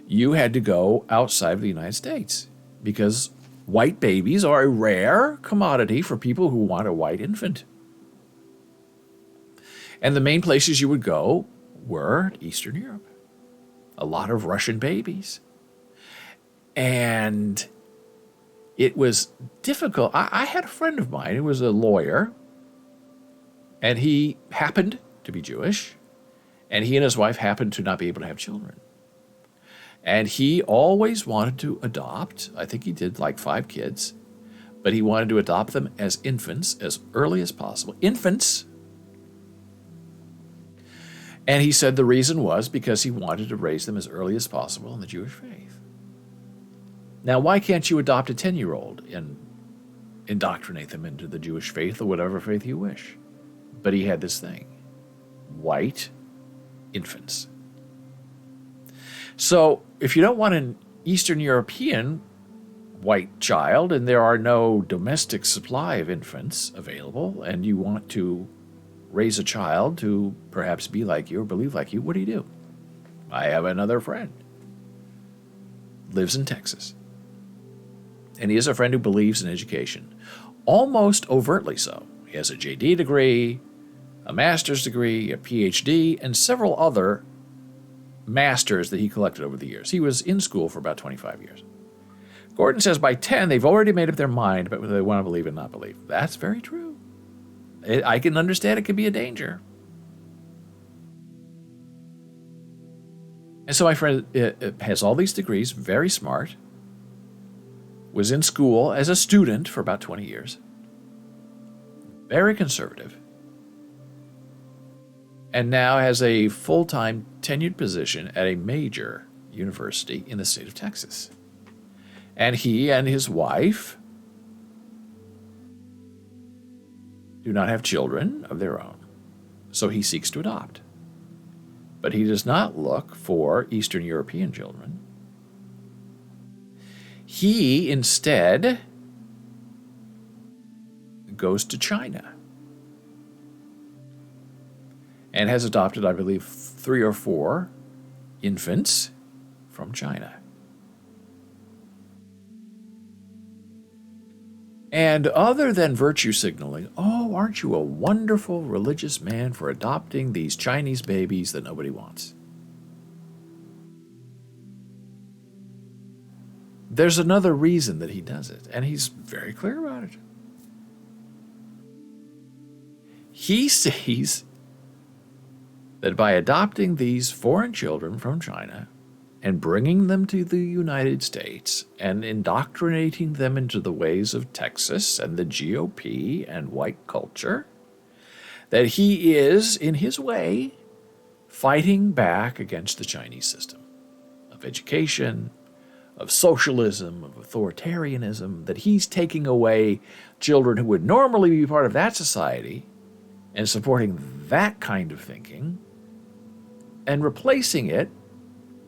you had to go outside of the United States because white babies are a rare commodity for people who want a white infant. And the main places you would go were Eastern Europe. A lot of Russian babies. And it was difficult. I had a friend of mine who was a lawyer, and he happened to be Jewish, and he and his wife happened to not be able to have children. And he always wanted to adopt. I think he did like 5 kids, but he wanted to adopt them as infants as early as possible. Infants. And he said the reason was because he wanted to raise them as early as possible in the Jewish faith. Now, why can't you adopt a 10-year-old and indoctrinate them into the Jewish faith or whatever faith you wish? But he had this thing. White infants. So if you don't want an Eastern European white child and there are no domestic supply of infants available and you want to raise a child to perhaps be like you or believe like you, what do? I have another friend. Lives in Texas. And he is a friend who believes in education. Almost overtly so. He has a JD degree, a master's degree, a PhD, and several other masters that he collected over the years. He was in school for about 25 years. Gordon says by 10, they've already made up their mind about whether they want to believe and not believe. That's very true. I can understand it could be a danger. And so my friend has all these degrees, very smart, was in school as a student for about 20 years, very conservative, and now has a full-time tenured position at a major university in the state of Texas. And he and his wife do not have children of their own, so he seeks to adopt. But he does not look for Eastern European children. He instead goes to China and has adopted, I believe, 3 or 4 infants from China. And other than virtue signaling, oh, aren't you a wonderful religious man for adopting these Chinese babies that nobody wants? There's another reason that he does it, and he's very clear about it. He sees that by adopting these foreign children from China and bringing them to the United States and indoctrinating them into the ways of Texas and the GOP and white culture, that he is, in his way, fighting back against the Chinese system of education, of socialism, of authoritarianism, that he's taking away children who would normally be part of that society and supporting that kind of thinking and replacing it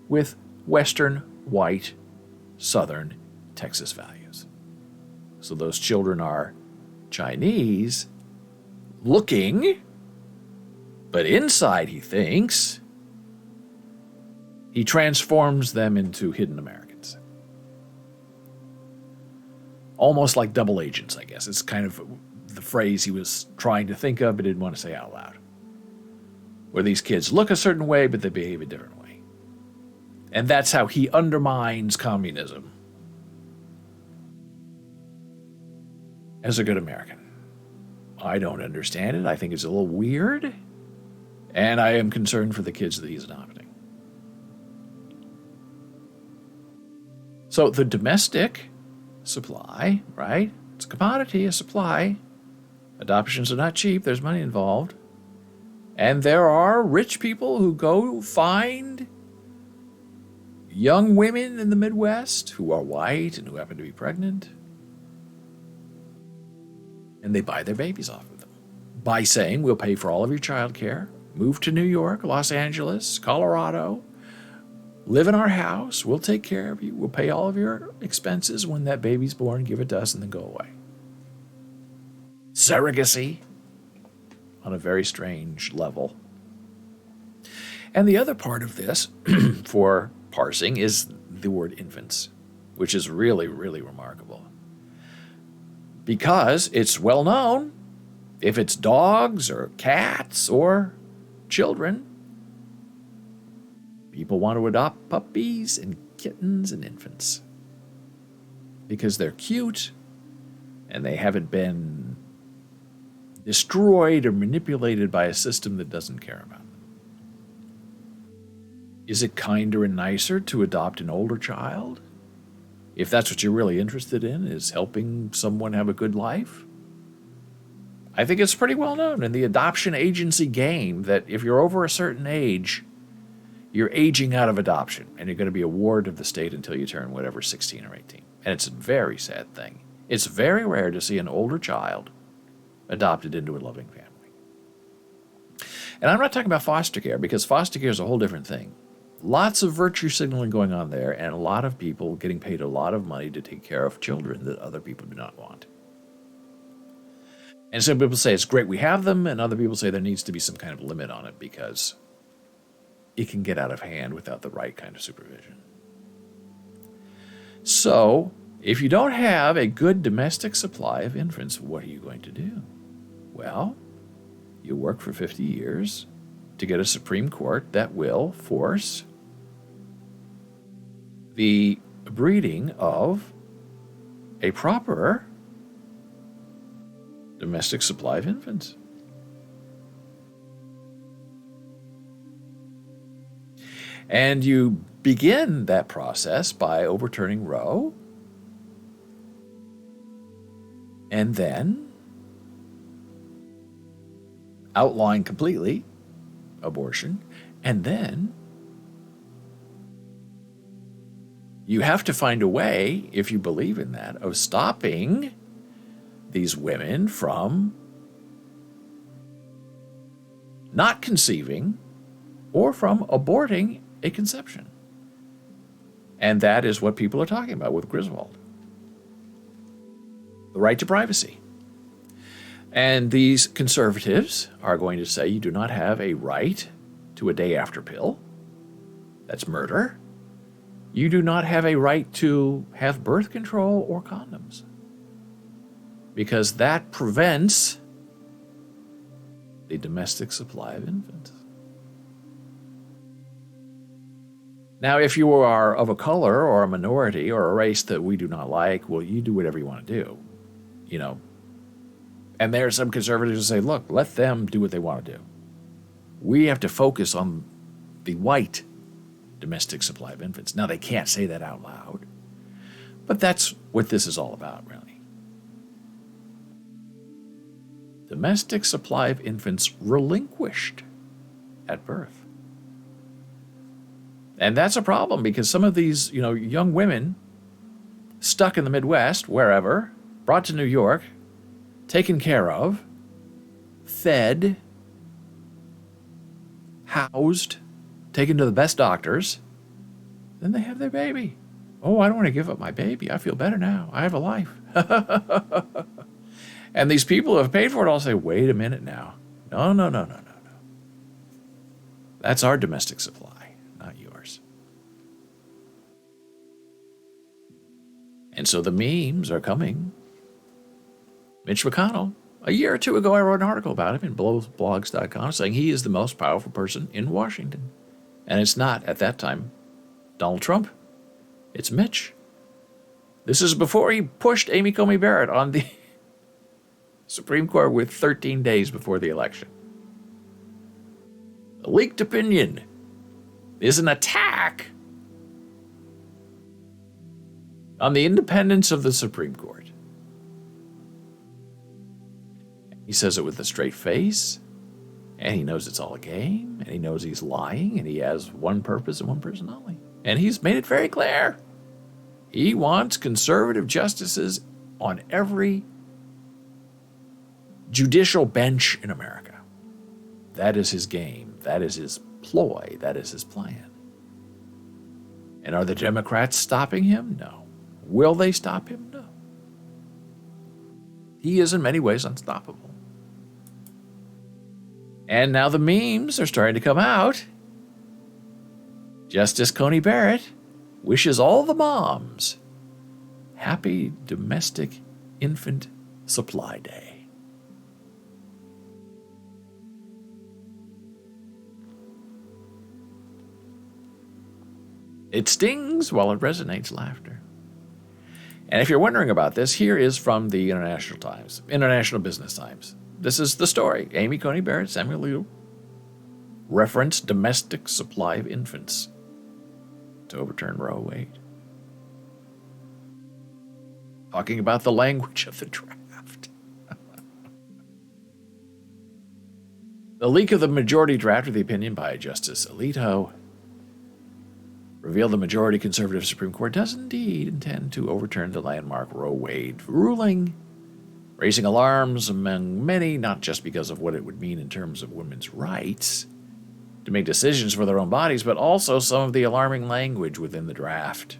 with Western, white, Southern Texas values. So those children are Chinese looking, but inside he thinks he transforms them into hidden Americans. Almost like double agents, I guess. It's kind of the phrase he was trying to think of but didn't want to say out loud. Where these kids look a certain way, but they behave a different way. And that's how he undermines communism as a good American. I don't understand it. I think it's a little weird. And I am concerned for the kids that he's adopting. So the domestic supply, right? It's a commodity, a supply. Adoptions are not cheap. There's money involved. And there are rich people who go find young women in the Midwest who are white and who happen to be pregnant. And they buy their babies off of them by saying, we'll pay for all of your child care, move to New York, Los Angeles, Colorado, live in our house, we'll take care of you, we'll pay all of your expenses when that baby's born, give it to us, and then go away. Surrogacy on a very strange level. And the other part of this for parsing is the word infants, which is really, really remarkable. Because it's well known, if it's dogs or cats or children, people want to adopt puppies and kittens and infants. Because they're cute and they haven't been destroyed or manipulated by a system that doesn't care about them. Is it kinder and nicer to adopt an older child? If that's what you're really interested in, is helping someone have a good life? I think it's pretty well known in the adoption agency game that if you're over a certain age, you're aging out of adoption and you're going to be a ward of the state until you turn whatever, 16 or 18. And it's a very sad thing. It's very rare to see an older child adopted into a loving family. And I'm not talking about foster care, because foster care is a whole different thing. Lots of virtue signaling going on there, and a lot of people getting paid a lot of money to take care of children that other people do not want. And some people say it's great we have them, and other people say there needs to be some kind of limit on it because it can get out of hand without the right kind of supervision. So, if you don't have a good domestic supply of infants, what are you going to do? Well, you work for 50 years to get a Supreme Court that will force the breeding of a proper domestic supply of infants. And you begin that process by overturning Roe, and then outlawing completely abortion, and then you have to find a way, if you believe in that, of stopping these women from not conceiving or from aborting a conception. And that is what people are talking about with Griswold. The right to privacy. And these conservatives are going to say you do not have a right to a day after pill. That's murder. You do not have a right to have birth control or condoms, because that prevents the domestic supply of infants. Now, if you are of a color or a minority or a race that we do not like, well, you do whatever you want to do, you know. And there are some conservatives who say, look, let them do what they want to do. We have to focus on the white domestic supply of infants. Now, they can't say that out loud, but that's what this is all about, really. Domestic supply of infants relinquished at birth. And that's a problem because some of these, young women stuck in the Midwest, wherever, brought to New York, taken care of, fed, housed, taken to the best doctors, then they have their baby. Oh, I don't want to give up my baby. I feel better now. I have a life. And these people who have paid for it all say, wait a minute now. No. That's our domestic supply, not yours. And so the memes are coming. Mitch McConnell, a year or two ago, I wrote an article about him in blogs.com saying he is the most powerful person in Washington. And it's not, at that time, Donald Trump. It's Mitch. This is before he pushed Amy Coney Barrett on the Supreme Court with 13 days before the election. A leaked opinion is an attack on the independence of the Supreme Court. He says it with a straight face, and he knows it's all a game, and he knows he's lying, and he has one purpose and one person only. And he's made it very clear. He wants conservative justices on every judicial bench in America. That is his game. That is his ploy. That is his plan. And are the Democrats stopping him? No. Will they stop him? No. He is in many ways unstoppable. And now the memes are starting to come out. Justice Coney Barrett wishes all the moms happy domestic infant supply day. It stings while it resonates laughter. And if you're wondering about this, here is from the International Business Times. This is the story. Amy Coney Barrett, Samuel Alito referenced domestic supply of infants to overturn Roe Wade. Talking about the language of the draft. The leak of the majority draft of the opinion by Justice Alito revealed the majority conservative Supreme Court does indeed intend to overturn the landmark Roe Wade ruling, raising alarms among many, not just because of what it would mean in terms of women's rights to make decisions for their own bodies, but also some of the alarming language within the draft.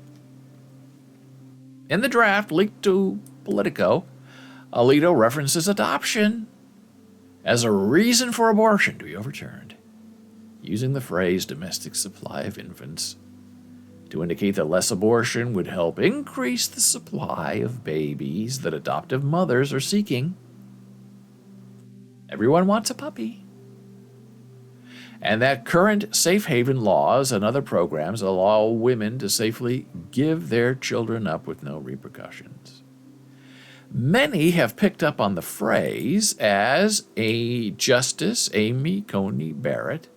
In the draft leaked to Politico, Alito references adoption as a reason for abortion to be overturned, using the phrase domestic supply of infants to indicate that less abortion would help increase the supply of babies that adoptive mothers are seeking. Everyone wants a puppy. And that current safe haven laws and other programs allow women to safely give their children up with no repercussions. Many have picked up on the phrase as a Justice Amy Coney Barrett,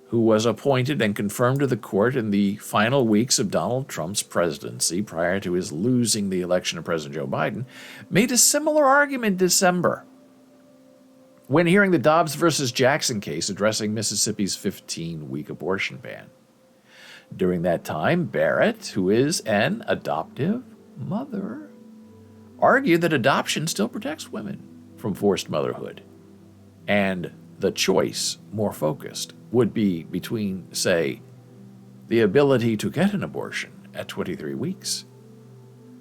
who was appointed and confirmed to the court in the final weeks of Donald Trump's presidency prior to his losing the election of President Joe Biden, made a similar argument in December when hearing the Dobbs versus Jackson case addressing Mississippi's 15-week abortion ban. During that time, Barrett, who is an adoptive mother, argued that adoption still protects women from forced motherhood, and the choice, more focused, would be between, say, the ability to get an abortion at 23 weeks,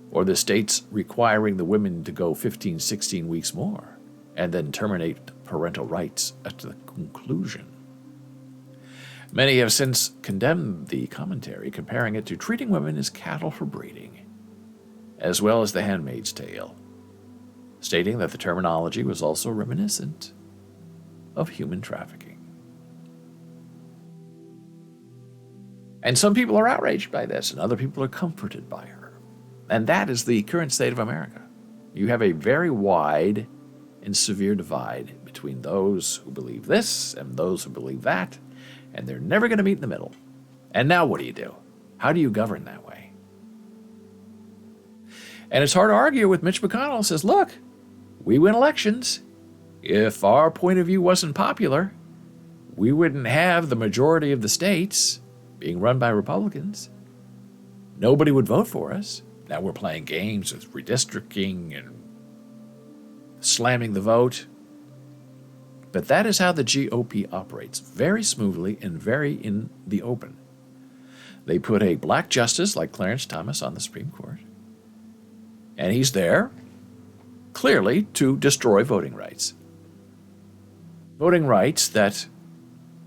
or the states requiring the women to go 15, 16 weeks more, and then terminate parental rights at the conclusion. Many have since condemned the commentary, comparing it to treating women as cattle for breeding, as well as The Handmaid's Tale, stating that the terminology was also reminiscent of human trafficking. And some people are outraged by this, and other people are comforted by her. And that is the current state of America. You have a very wide and severe divide between those who believe this and those who believe that, and they're never going to meet in the middle. And now what do? How do you govern that way? And it's hard to argue with Mitch McConnell who says, look, we win elections. If our point of view wasn't popular, we wouldn't have the majority of the states being run by Republicans. Nobody would vote for us. Now we're playing games with redistricting and slamming the vote. But that is how the GOP operates, very smoothly and very in the open. They put a black justice like Clarence Thomas on the Supreme Court, and he's there, clearly, to destroy voting rights. Voting rights that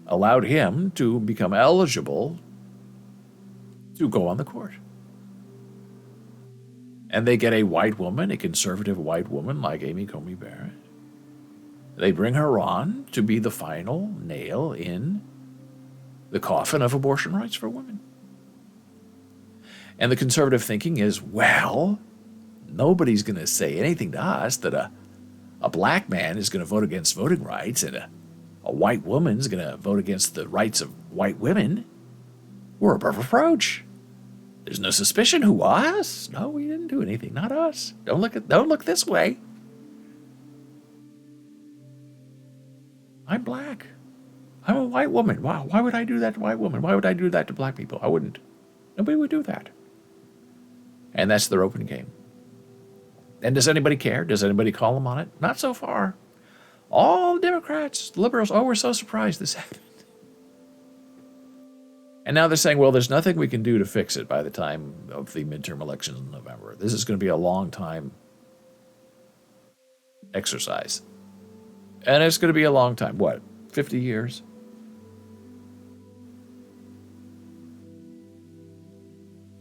allowed him to become eligible to go on the court. And they get a white woman, a conservative white woman like Amy Coney Barrett. They bring her on to be the final nail in the coffin of abortion rights for women. And the conservative thinking is, well, nobody's going to say anything to us that a black man is going to vote against voting rights and a white woman's going to vote against the rights of white women. We're above reproach. There's no suspicion. Who, us? No, we didn't do anything. Not us. Don't look this way. I'm black. I'm a white woman. Wow, why would I do that to white women? Why would I do that to black people? I wouldn't. Nobody would do that. And that's their open game. And does anybody care? Does anybody call them on it? Not so far. All the Democrats, liberals, we're so surprised this happened. And now they're saying, well, there's nothing we can do to fix it by the time of the midterm elections in November. This is going to be a long time exercise. And it's going to be a long time. What, 50 years?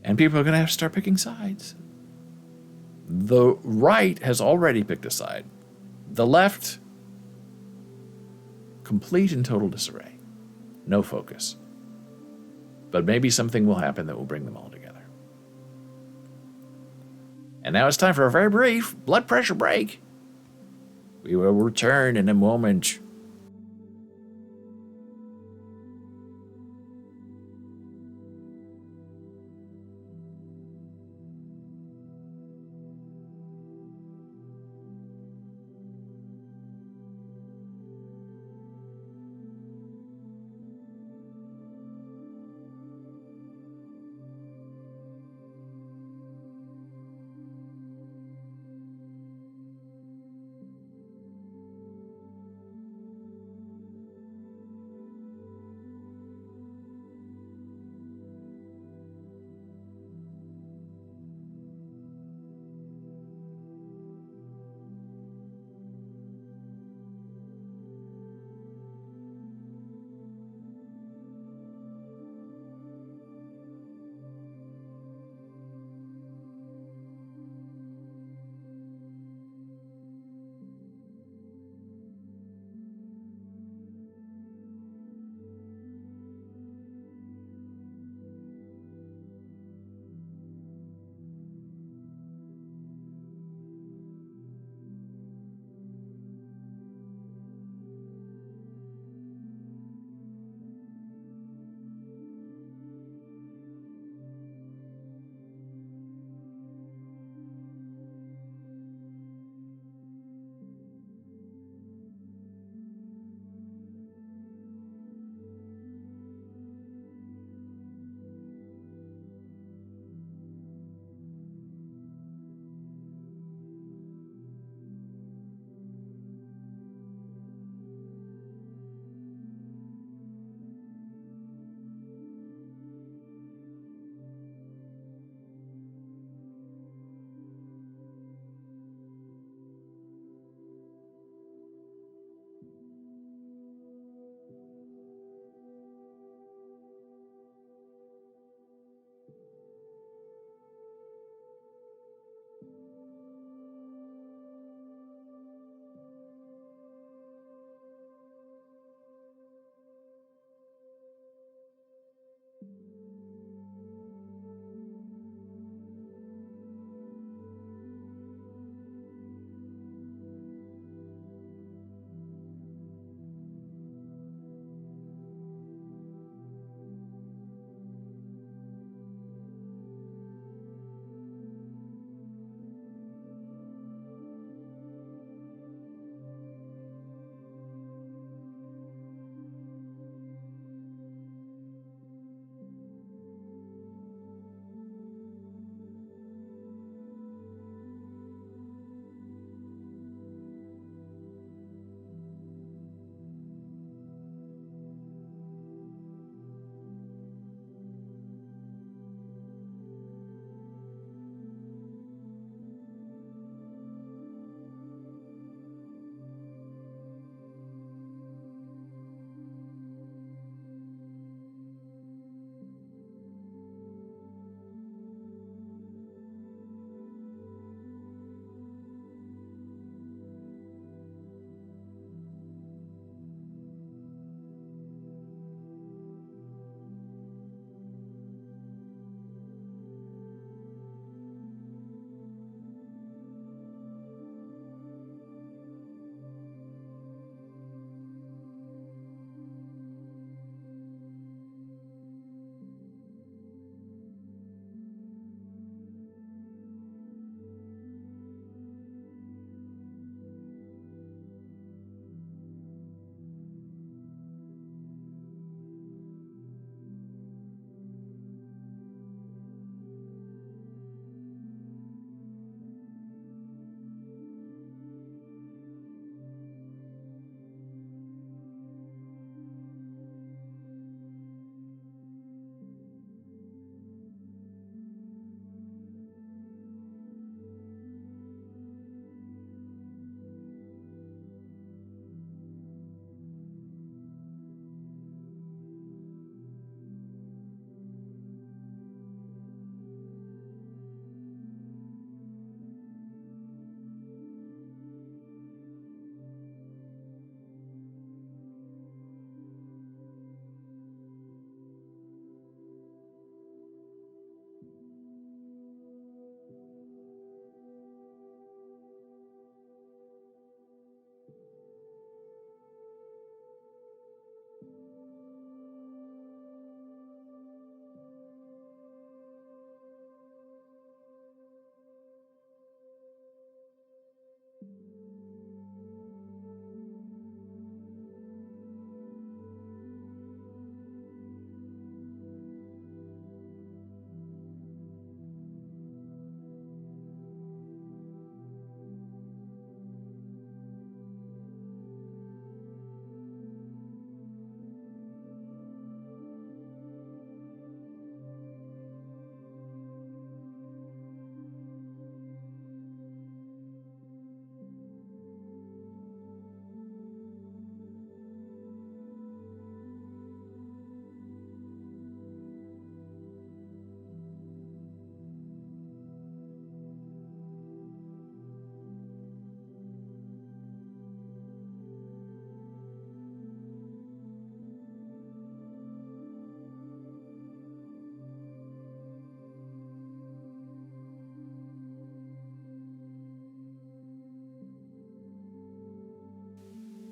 And people are going to have to start picking sides. The right has already picked a side. The left, complete and total disarray. No focus. But maybe something will happen that will bring them all together. And now it's time for a very brief blood pressure break. We will return in a moment.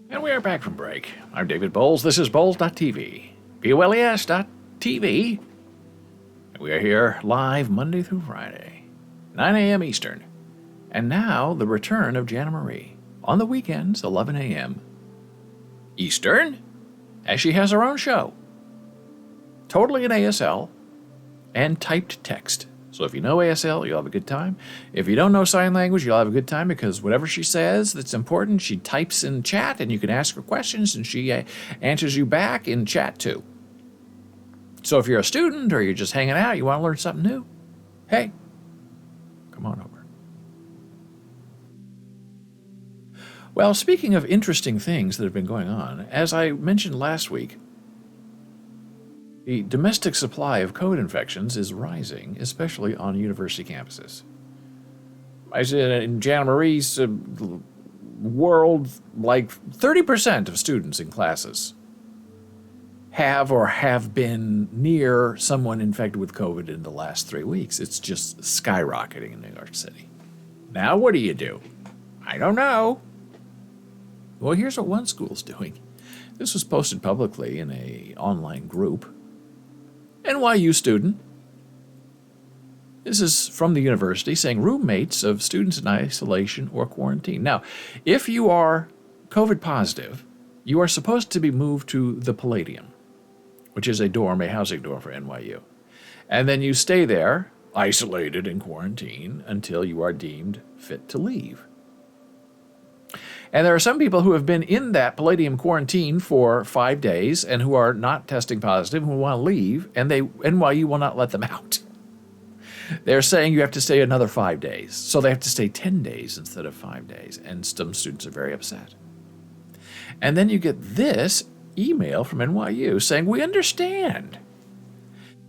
And we are back from break. I'm David Bowles. This is Bowles.tv. BOLES.tv. We are here live Monday through Friday, 9 a.m. Eastern. And now, the return of Jana Marie. On the weekends, 11 a.m. Eastern, as she has her own show. Totally in ASL and typed text. So if you know ASL, you'll have a good time. If you don't know sign language, you'll have a good time because whatever she says that's important, she types in chat and you can ask her questions and she answers you back in chat too. So if you're a student or you're just hanging out, you want to learn something new, hey, come on over. Well, speaking of interesting things that have been going on, as I mentioned last week, the domestic supply of COVID infections is rising, especially on university campuses. I said in Jana Marie's world, like 30% of students in classes have or have been near someone infected with COVID in the last 3 weeks. It's just skyrocketing in New York City. Now what do? I don't know. Well, here's what one school's doing. This was posted publicly in an online group. NYU student. This is from the university saying roommates of students in isolation or quarantine. Now, if you are COVID positive, you are supposed to be moved to the Palladium, which is a housing dorm for NYU. And then you stay there, isolated in quarantine, until you are deemed fit to leave. And there are some people who have been in that Palladium quarantine for 5 days and who are not testing positive, who want to leave, and NYU will not let them out. They're saying you have to stay another 5 days. So they have to stay 10 days instead of 5 days. And some students are very upset. And then you get this email from NYU saying, we understand.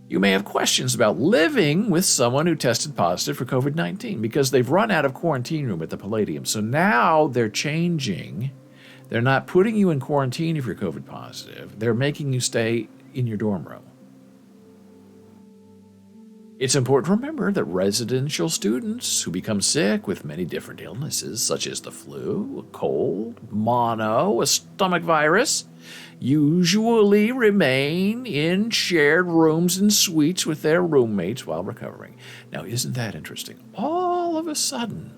You may have questions about living with someone who tested positive for COVID-19 because they've run out of quarantine room at the Palladium. So now they're changing. They're not putting you in quarantine if you're COVID positive. They're making you stay in your dorm room. It's important to remember that residential students who become sick with many different illnesses, such as the flu, a cold, mono, a stomach virus, usually remain in shared rooms and suites with their roommates while recovering. Now, isn't that interesting? All of a sudden,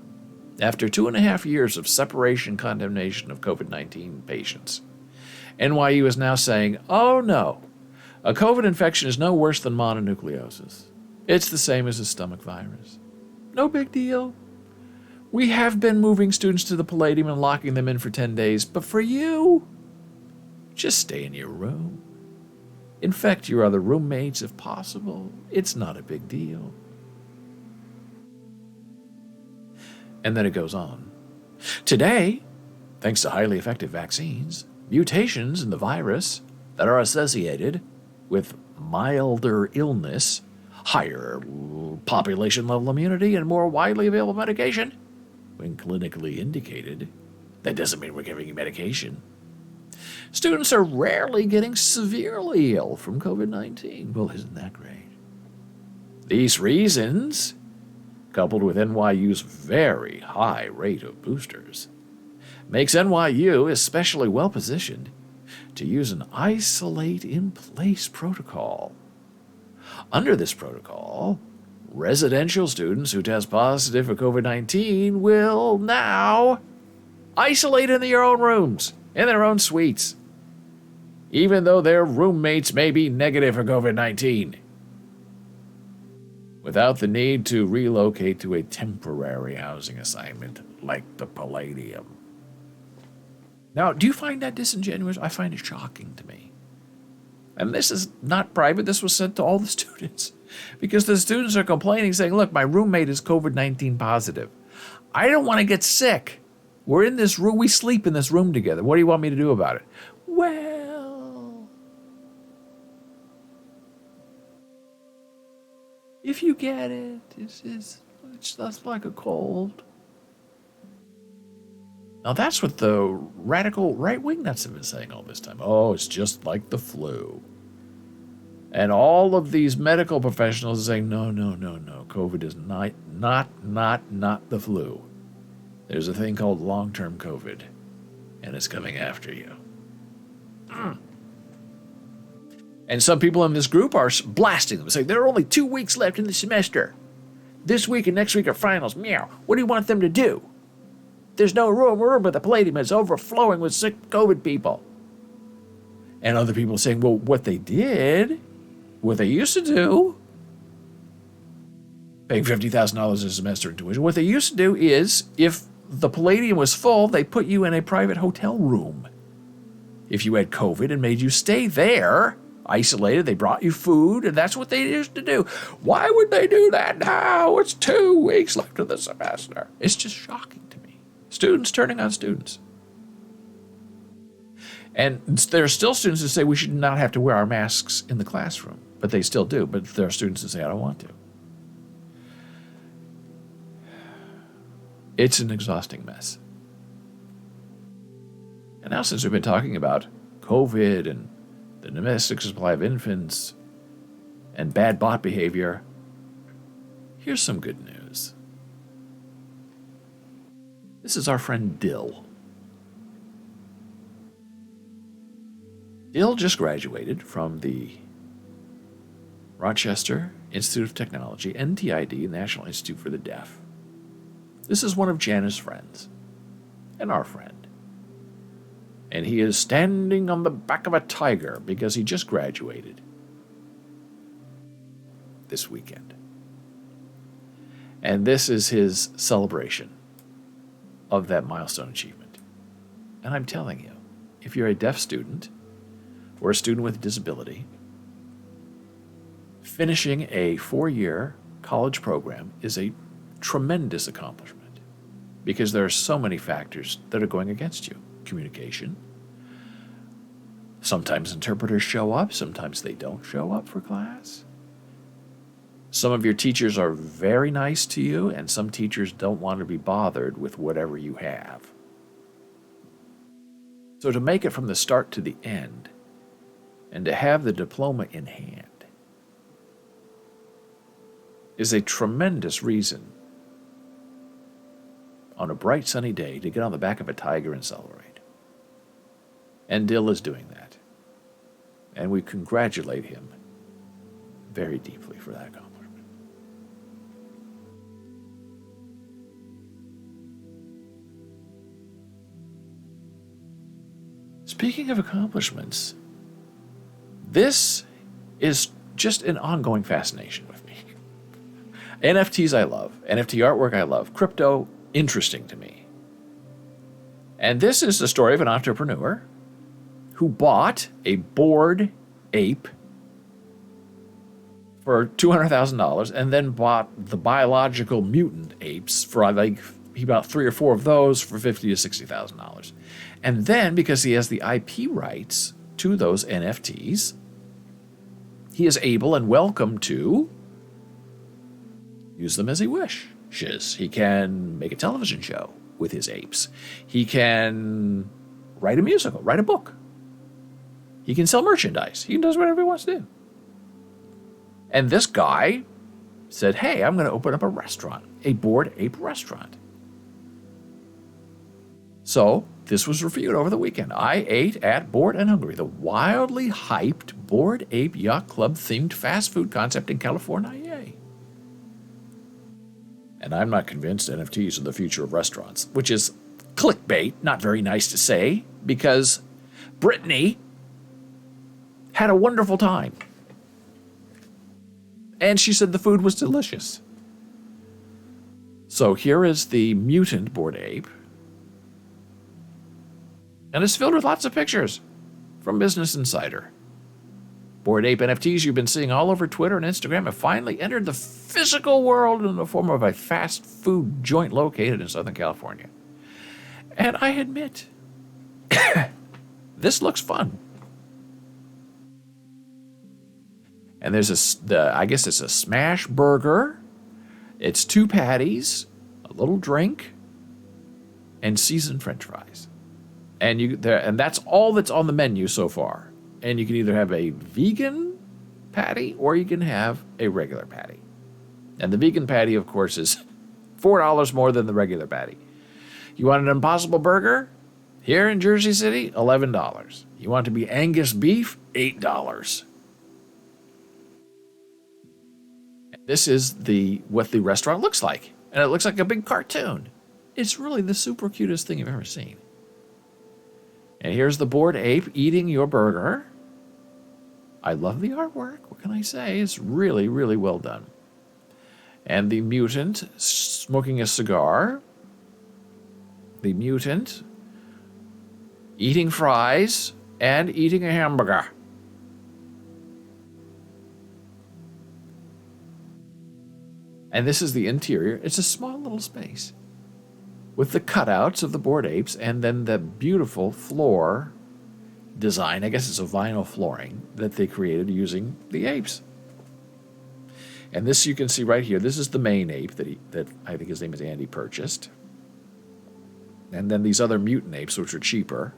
after 2.5 years of separation condemnation of COVID-19 patients, NYU is now saying, oh no, a COVID infection is no worse than mononucleosis. It's the same as a stomach virus. No big deal. We have been moving students to the Palladium and locking them in for 10 days, but for you, just stay in your room. Infect your other roommates if possible. It's not a big deal. And then it goes on. Today, thanks to highly effective vaccines, mutations in the virus that are associated with milder illness, higher population level immunity, and more widely available medication, when clinically indicated, that doesn't mean we're giving you medication. Students are rarely getting severely ill from COVID-19. Well, isn't that great? These reasons, coupled with NYU's very high rate of boosters, makes NYU especially well positioned to use an isolate-in-place protocol. Under this protocol, residential students who test positive for COVID-19 will now isolate in their own rooms, in their own suites, even though their roommates may be negative for COVID-19, without the need to relocate to a temporary housing assignment like the Palladium. Now, do you find that disingenuous? I find it shocking to me. And this is not private. This was sent to all the students because the students are complaining, saying, look, my roommate is COVID-19 positive. I don't want to get sick. We're in this room. We sleep in this room together. What do you want me to do about it? Well, if you get it, it's just like a cold. Now, that's what the radical right-wing nuts have been saying all this time. Oh, it's just like the flu. And all of these medical professionals are saying, no. COVID is not the flu. There's a thing called long-term COVID. and it's coming after you. And some people in this group are blasting them, saying there are only 2 weeks left in the semester. This week and next week are finals. Meow. What do you want them to do? There's no room at the Palladium. It's overflowing with sick COVID people. And other people saying, well, what they used to do, paying $50,000 a semester in tuition, what they used to do is, if the Palladium was full, they put you in a private hotel room. If you had COVID and made you stay there, isolated, they brought you food, and that's what they used to do. Why would they do that now? It's 2 weeks left of the semester. It's just shocking to me. Students turning on students. And there are still students who say we should not have to wear our masks in the classroom, but they still do. But there are students who say, I don't want to. It's an exhausting mess. And now, since we've been talking about COVID and the domestic supply of infants and bad bot behavior, here's some good news. This is our friend Dill. Dill just graduated from the Rochester Institute of Technology, NTID, National Institute for the Deaf. This is one of Jana's friends, and our friend. And he is standing on the back of a tiger because he just graduated this weekend. And this is his celebration of that milestone achievement. And I'm telling you, if you're a deaf student or a student with a disability, finishing a 4-year college program is a tremendous accomplishment because there are so many factors that are going against you. Communication. Sometimes interpreters show up, sometimes they don't show up for class. Some of your teachers are very nice to you, and some teachers don't want to be bothered with whatever you have. So to make it from the start to the end, and to have the diploma in hand, is a tremendous reason on a bright sunny day to get on the back of a tiger and celebrate. And Dill is doing that. And we congratulate him very deeply for that accomplishment. Speaking of accomplishments, this is just an ongoing fascination with me. NFTs I love. NFT artwork I love. Crypto, interesting to me. And this is the story of an entrepreneur who bought a Bored Ape for $200,000 and then bought the biological mutant apes for he bought 3 or 4 of those for $50,000 to $60,000. And then, because he has the IP rights to those NFTs, he is able and welcome to use them as he wishes. He can make a television show with his apes. He can write a musical, write a book. He can sell merchandise. He does whatever he wants to do. And this guy said, hey, I'm going to open up a restaurant, a Bored Ape restaurant. So this was reviewed over the weekend. I ate at Bored and Hungry, the wildly hyped Bored Ape Yacht Club themed fast food concept in California. Yay. And I'm not convinced NFTs are the future of restaurants, which is clickbait, not very nice to say, because Brittany had a wonderful time. And she said the food was delicious. So here is the mutant Bored Ape. And it's filled with lots of pictures from Business Insider. Bored Ape NFTs you've been seeing all over Twitter and Instagram have finally entered the physical world in the form of a fast food joint located in Southern California. And I admit, this looks fun. And there's I guess it's a smash burger. It's 2 patties, a little drink, and seasoned French fries. And that's all that's on the menu so far. And you can either have a vegan patty or you can have a regular patty. And the vegan patty, of course, is $4 more than the regular patty. You want an Impossible Burger? Here in Jersey City, $11. You want to be Angus beef? $8. This is what the restaurant looks like. And it looks like a big cartoon. It's really the super cutest thing you've ever seen. And here's the bored ape eating your burger. I love the artwork. What can I say? It's really, really well done. And the mutant smoking a cigar. The mutant eating fries and eating a hamburger. And this is the interior. It's a small little space with the cutouts of the bored apes and then the beautiful floor design. I guess it's a vinyl flooring that they created using the apes. And this you can see right here. This is the main ape that I think his name is Andy purchased. And then these other mutant apes, which are cheaper,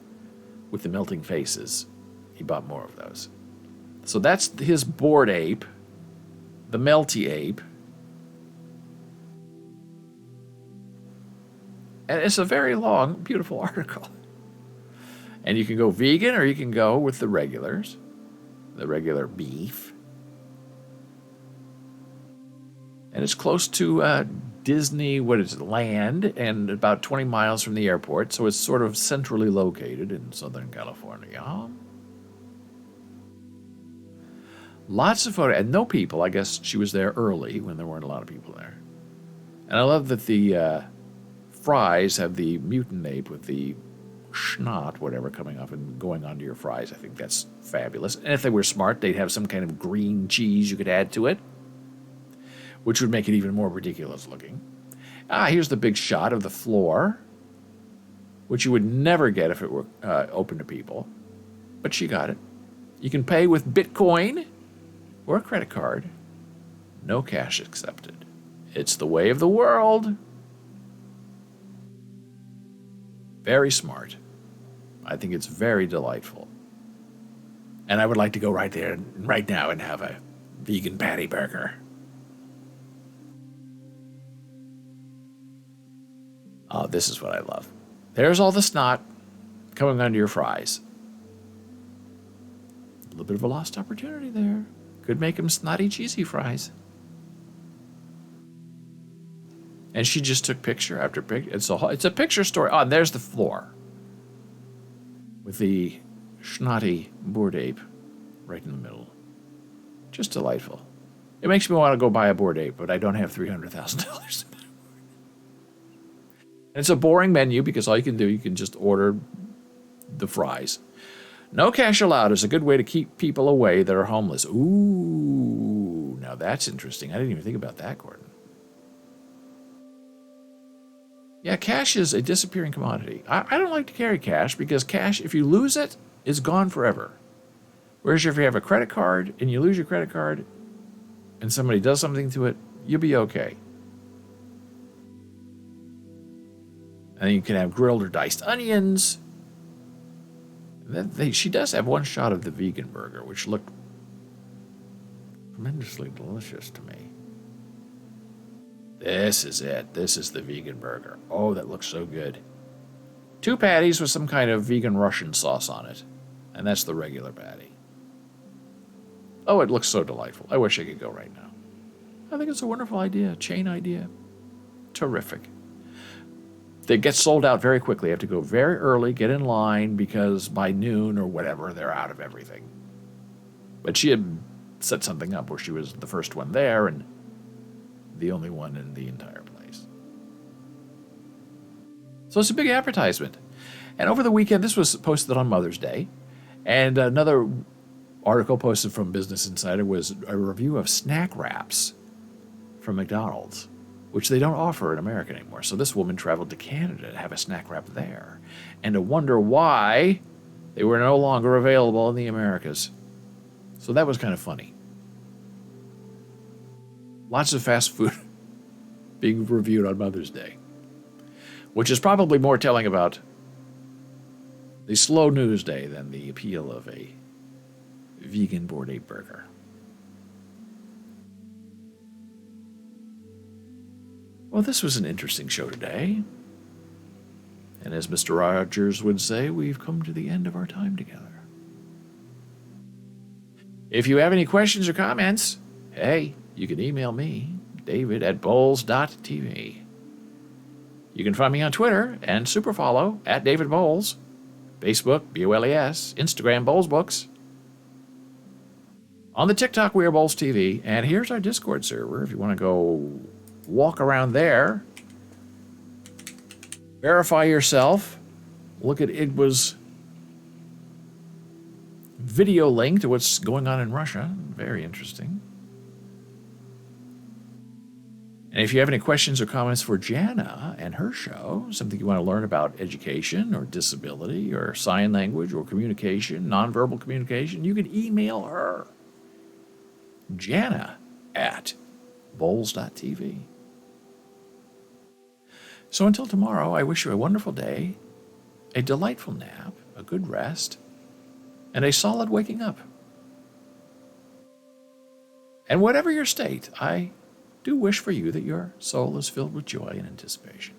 with the melting faces. He bought more of those. So that's his bored ape, the melty ape. And it's a very long, beautiful article. And you can go vegan or you can go with the regular beef. And it's close to Disney, land, and about 20 miles from the airport. So it's sort of centrally located in Southern California. Lots of photos, and no people. I guess she was there early when there weren't a lot of people there. And I love that the fries have the mutant ape with the schnot, whatever, coming off and going onto your fries. I think that's fabulous. And if they were smart, they'd have some kind of green cheese you could add to it, which would make it even more ridiculous looking. Here's the big shot of the floor, which you would never get if it were open to people. But she got it. You can pay with Bitcoin or a credit card. No cash accepted. It's the way of the world. Very smart. I think it's very delightful. And I would like to go right there, right now, and have a vegan patty burger. Oh, this is what I love. There's all the snot coming onto your fries. A little bit of a lost opportunity there. Could make them snotty, cheesy fries. And she just took picture after picture. It's a picture story. Oh, and there's the floor with the schnotty bored ape right in the middle. Just delightful. It makes me want to go buy a bored ape, but I don't have $300,000. It's a boring menu because all you can just order the fries. No cash allowed is a good way to keep people away that are homeless. Ooh, now that's interesting. I didn't even think about that, Gordon. Yeah, cash is a disappearing commodity. I don't like to carry cash because cash, if you lose it, is gone forever. Whereas if you have a credit card and you lose your credit card and somebody does something to it, you'll be okay. And you can have grilled or diced onions. She does have one shot of the vegan burger, which looked tremendously delicious to me. This is it. This is the vegan burger. Oh, that looks so good. 2 patties with some kind of vegan Russian sauce on it. And that's the regular patty. Oh, it looks so delightful. I wish I could go right now. I think it's a wonderful idea. Chain idea. Terrific. They get sold out very quickly. You have to go very early, get in line, because by noon or whatever, they're out of everything. But she had set something up where she was the first one there and the only one in the entire place. So it's a big advertisement. And over the weekend, this was posted on Mother's Day. And another article posted from Business Insider was a review of snack wraps from McDonald's, which they don't offer in America anymore. So this woman traveled to Canada to have a snack wrap there and to wonder why they were no longer available in the Americas. So that was kind of funny. Lots of fast food being reviewed on Mother's Day, which is probably more telling about the slow news day than the appeal of a vegan bored ape burger. Well, this was an interesting show today. And as Mr. Rogers would say, we've come to the end of our time together. If you have any questions or comments, hey, you can email me, david@bowles.tv. You can find me on Twitter and superfollow @DavidBowles, Facebook, BOLES, Instagram, BowlesBooks. On the TikTok, we are Bowles TV, and here's our Discord server if you want to go walk around there, verify yourself, look at Igba's video link to what's going on in Russia. Very interesting. And if you have any questions or comments for Jana and her show, something you want to learn about education or disability or sign language or communication, nonverbal communication, you can email her, Jana@bowles.tv. So until tomorrow, I wish you a wonderful day, a delightful nap, a good rest, and a solid waking up. And whatever your state, I do wish for you that your soul is filled with joy and anticipation.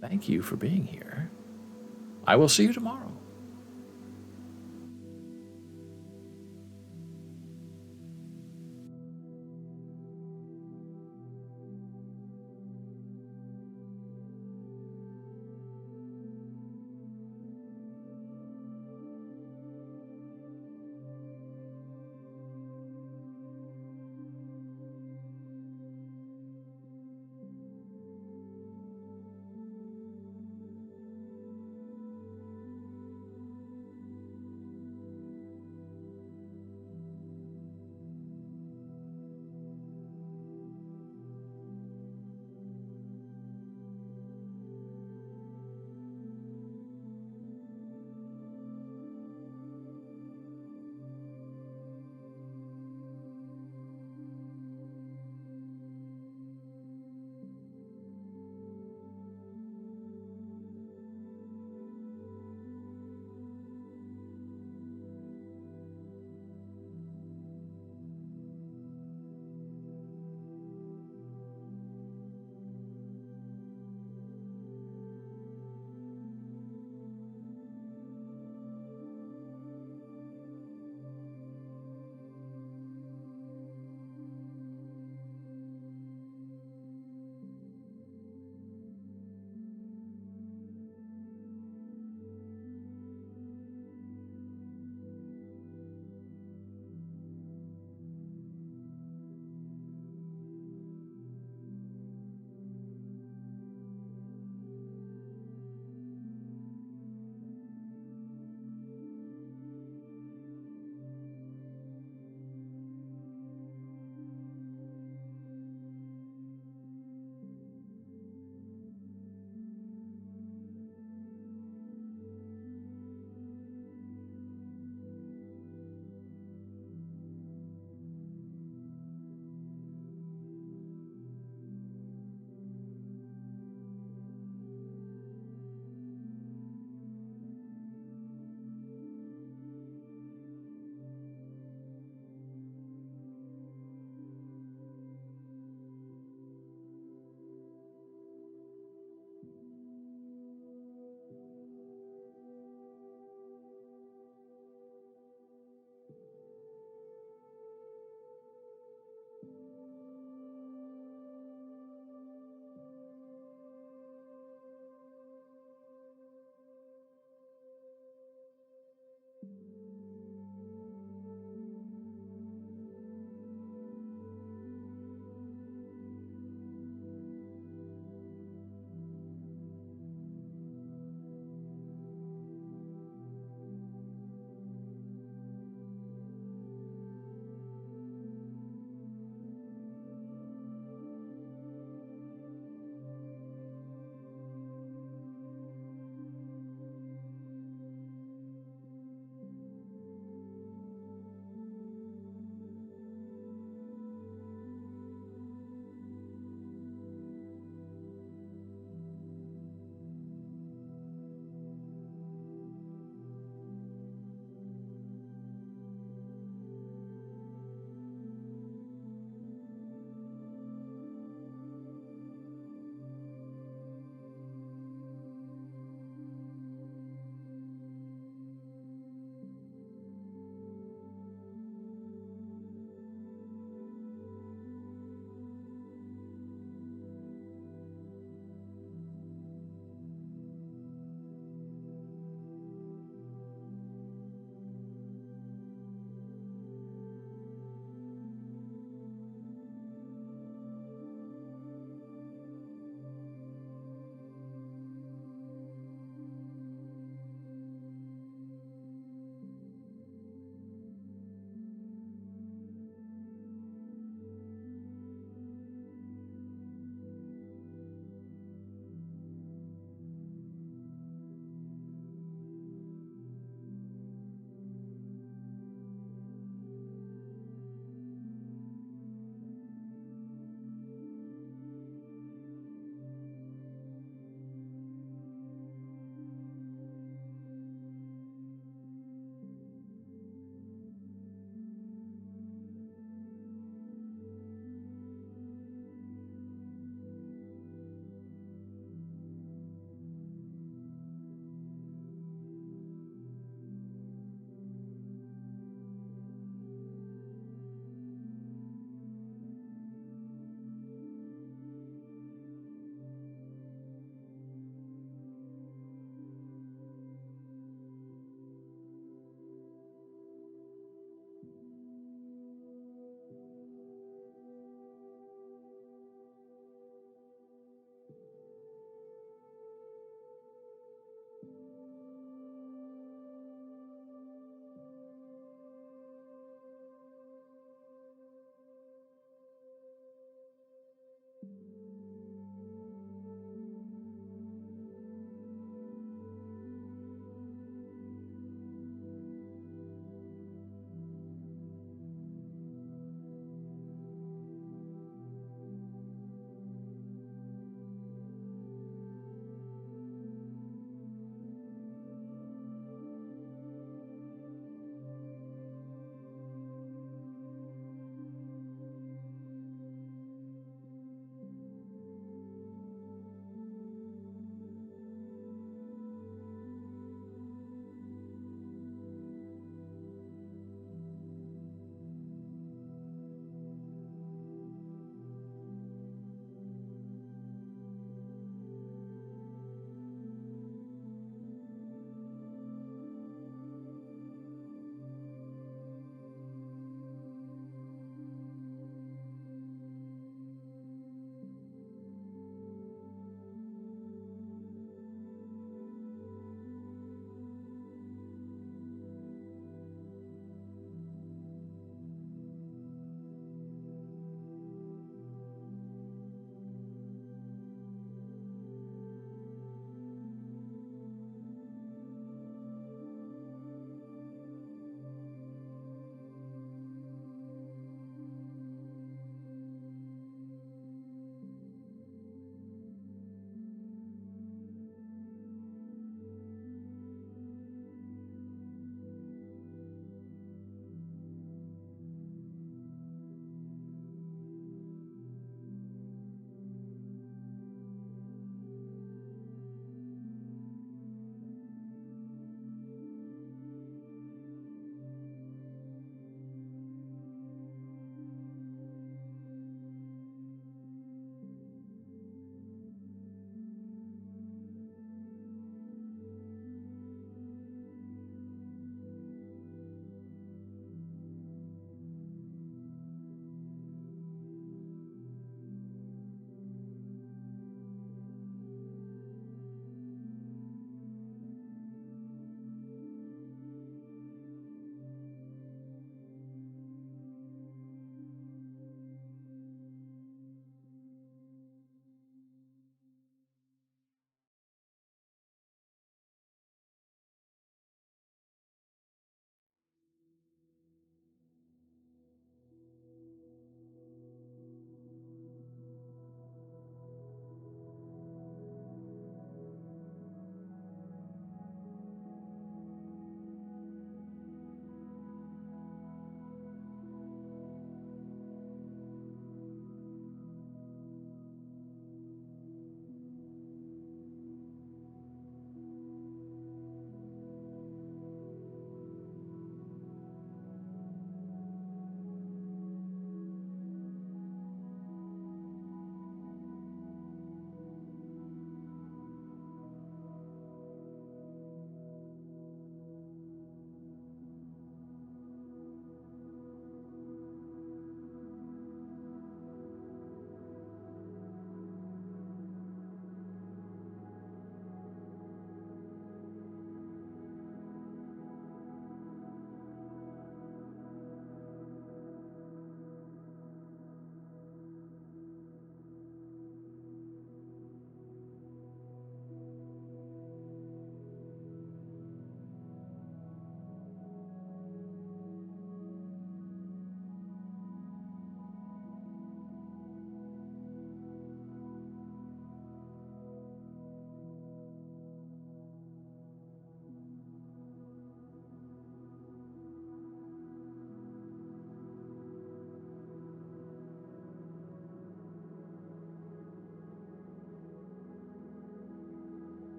Thank you for being here. I will see you tomorrow.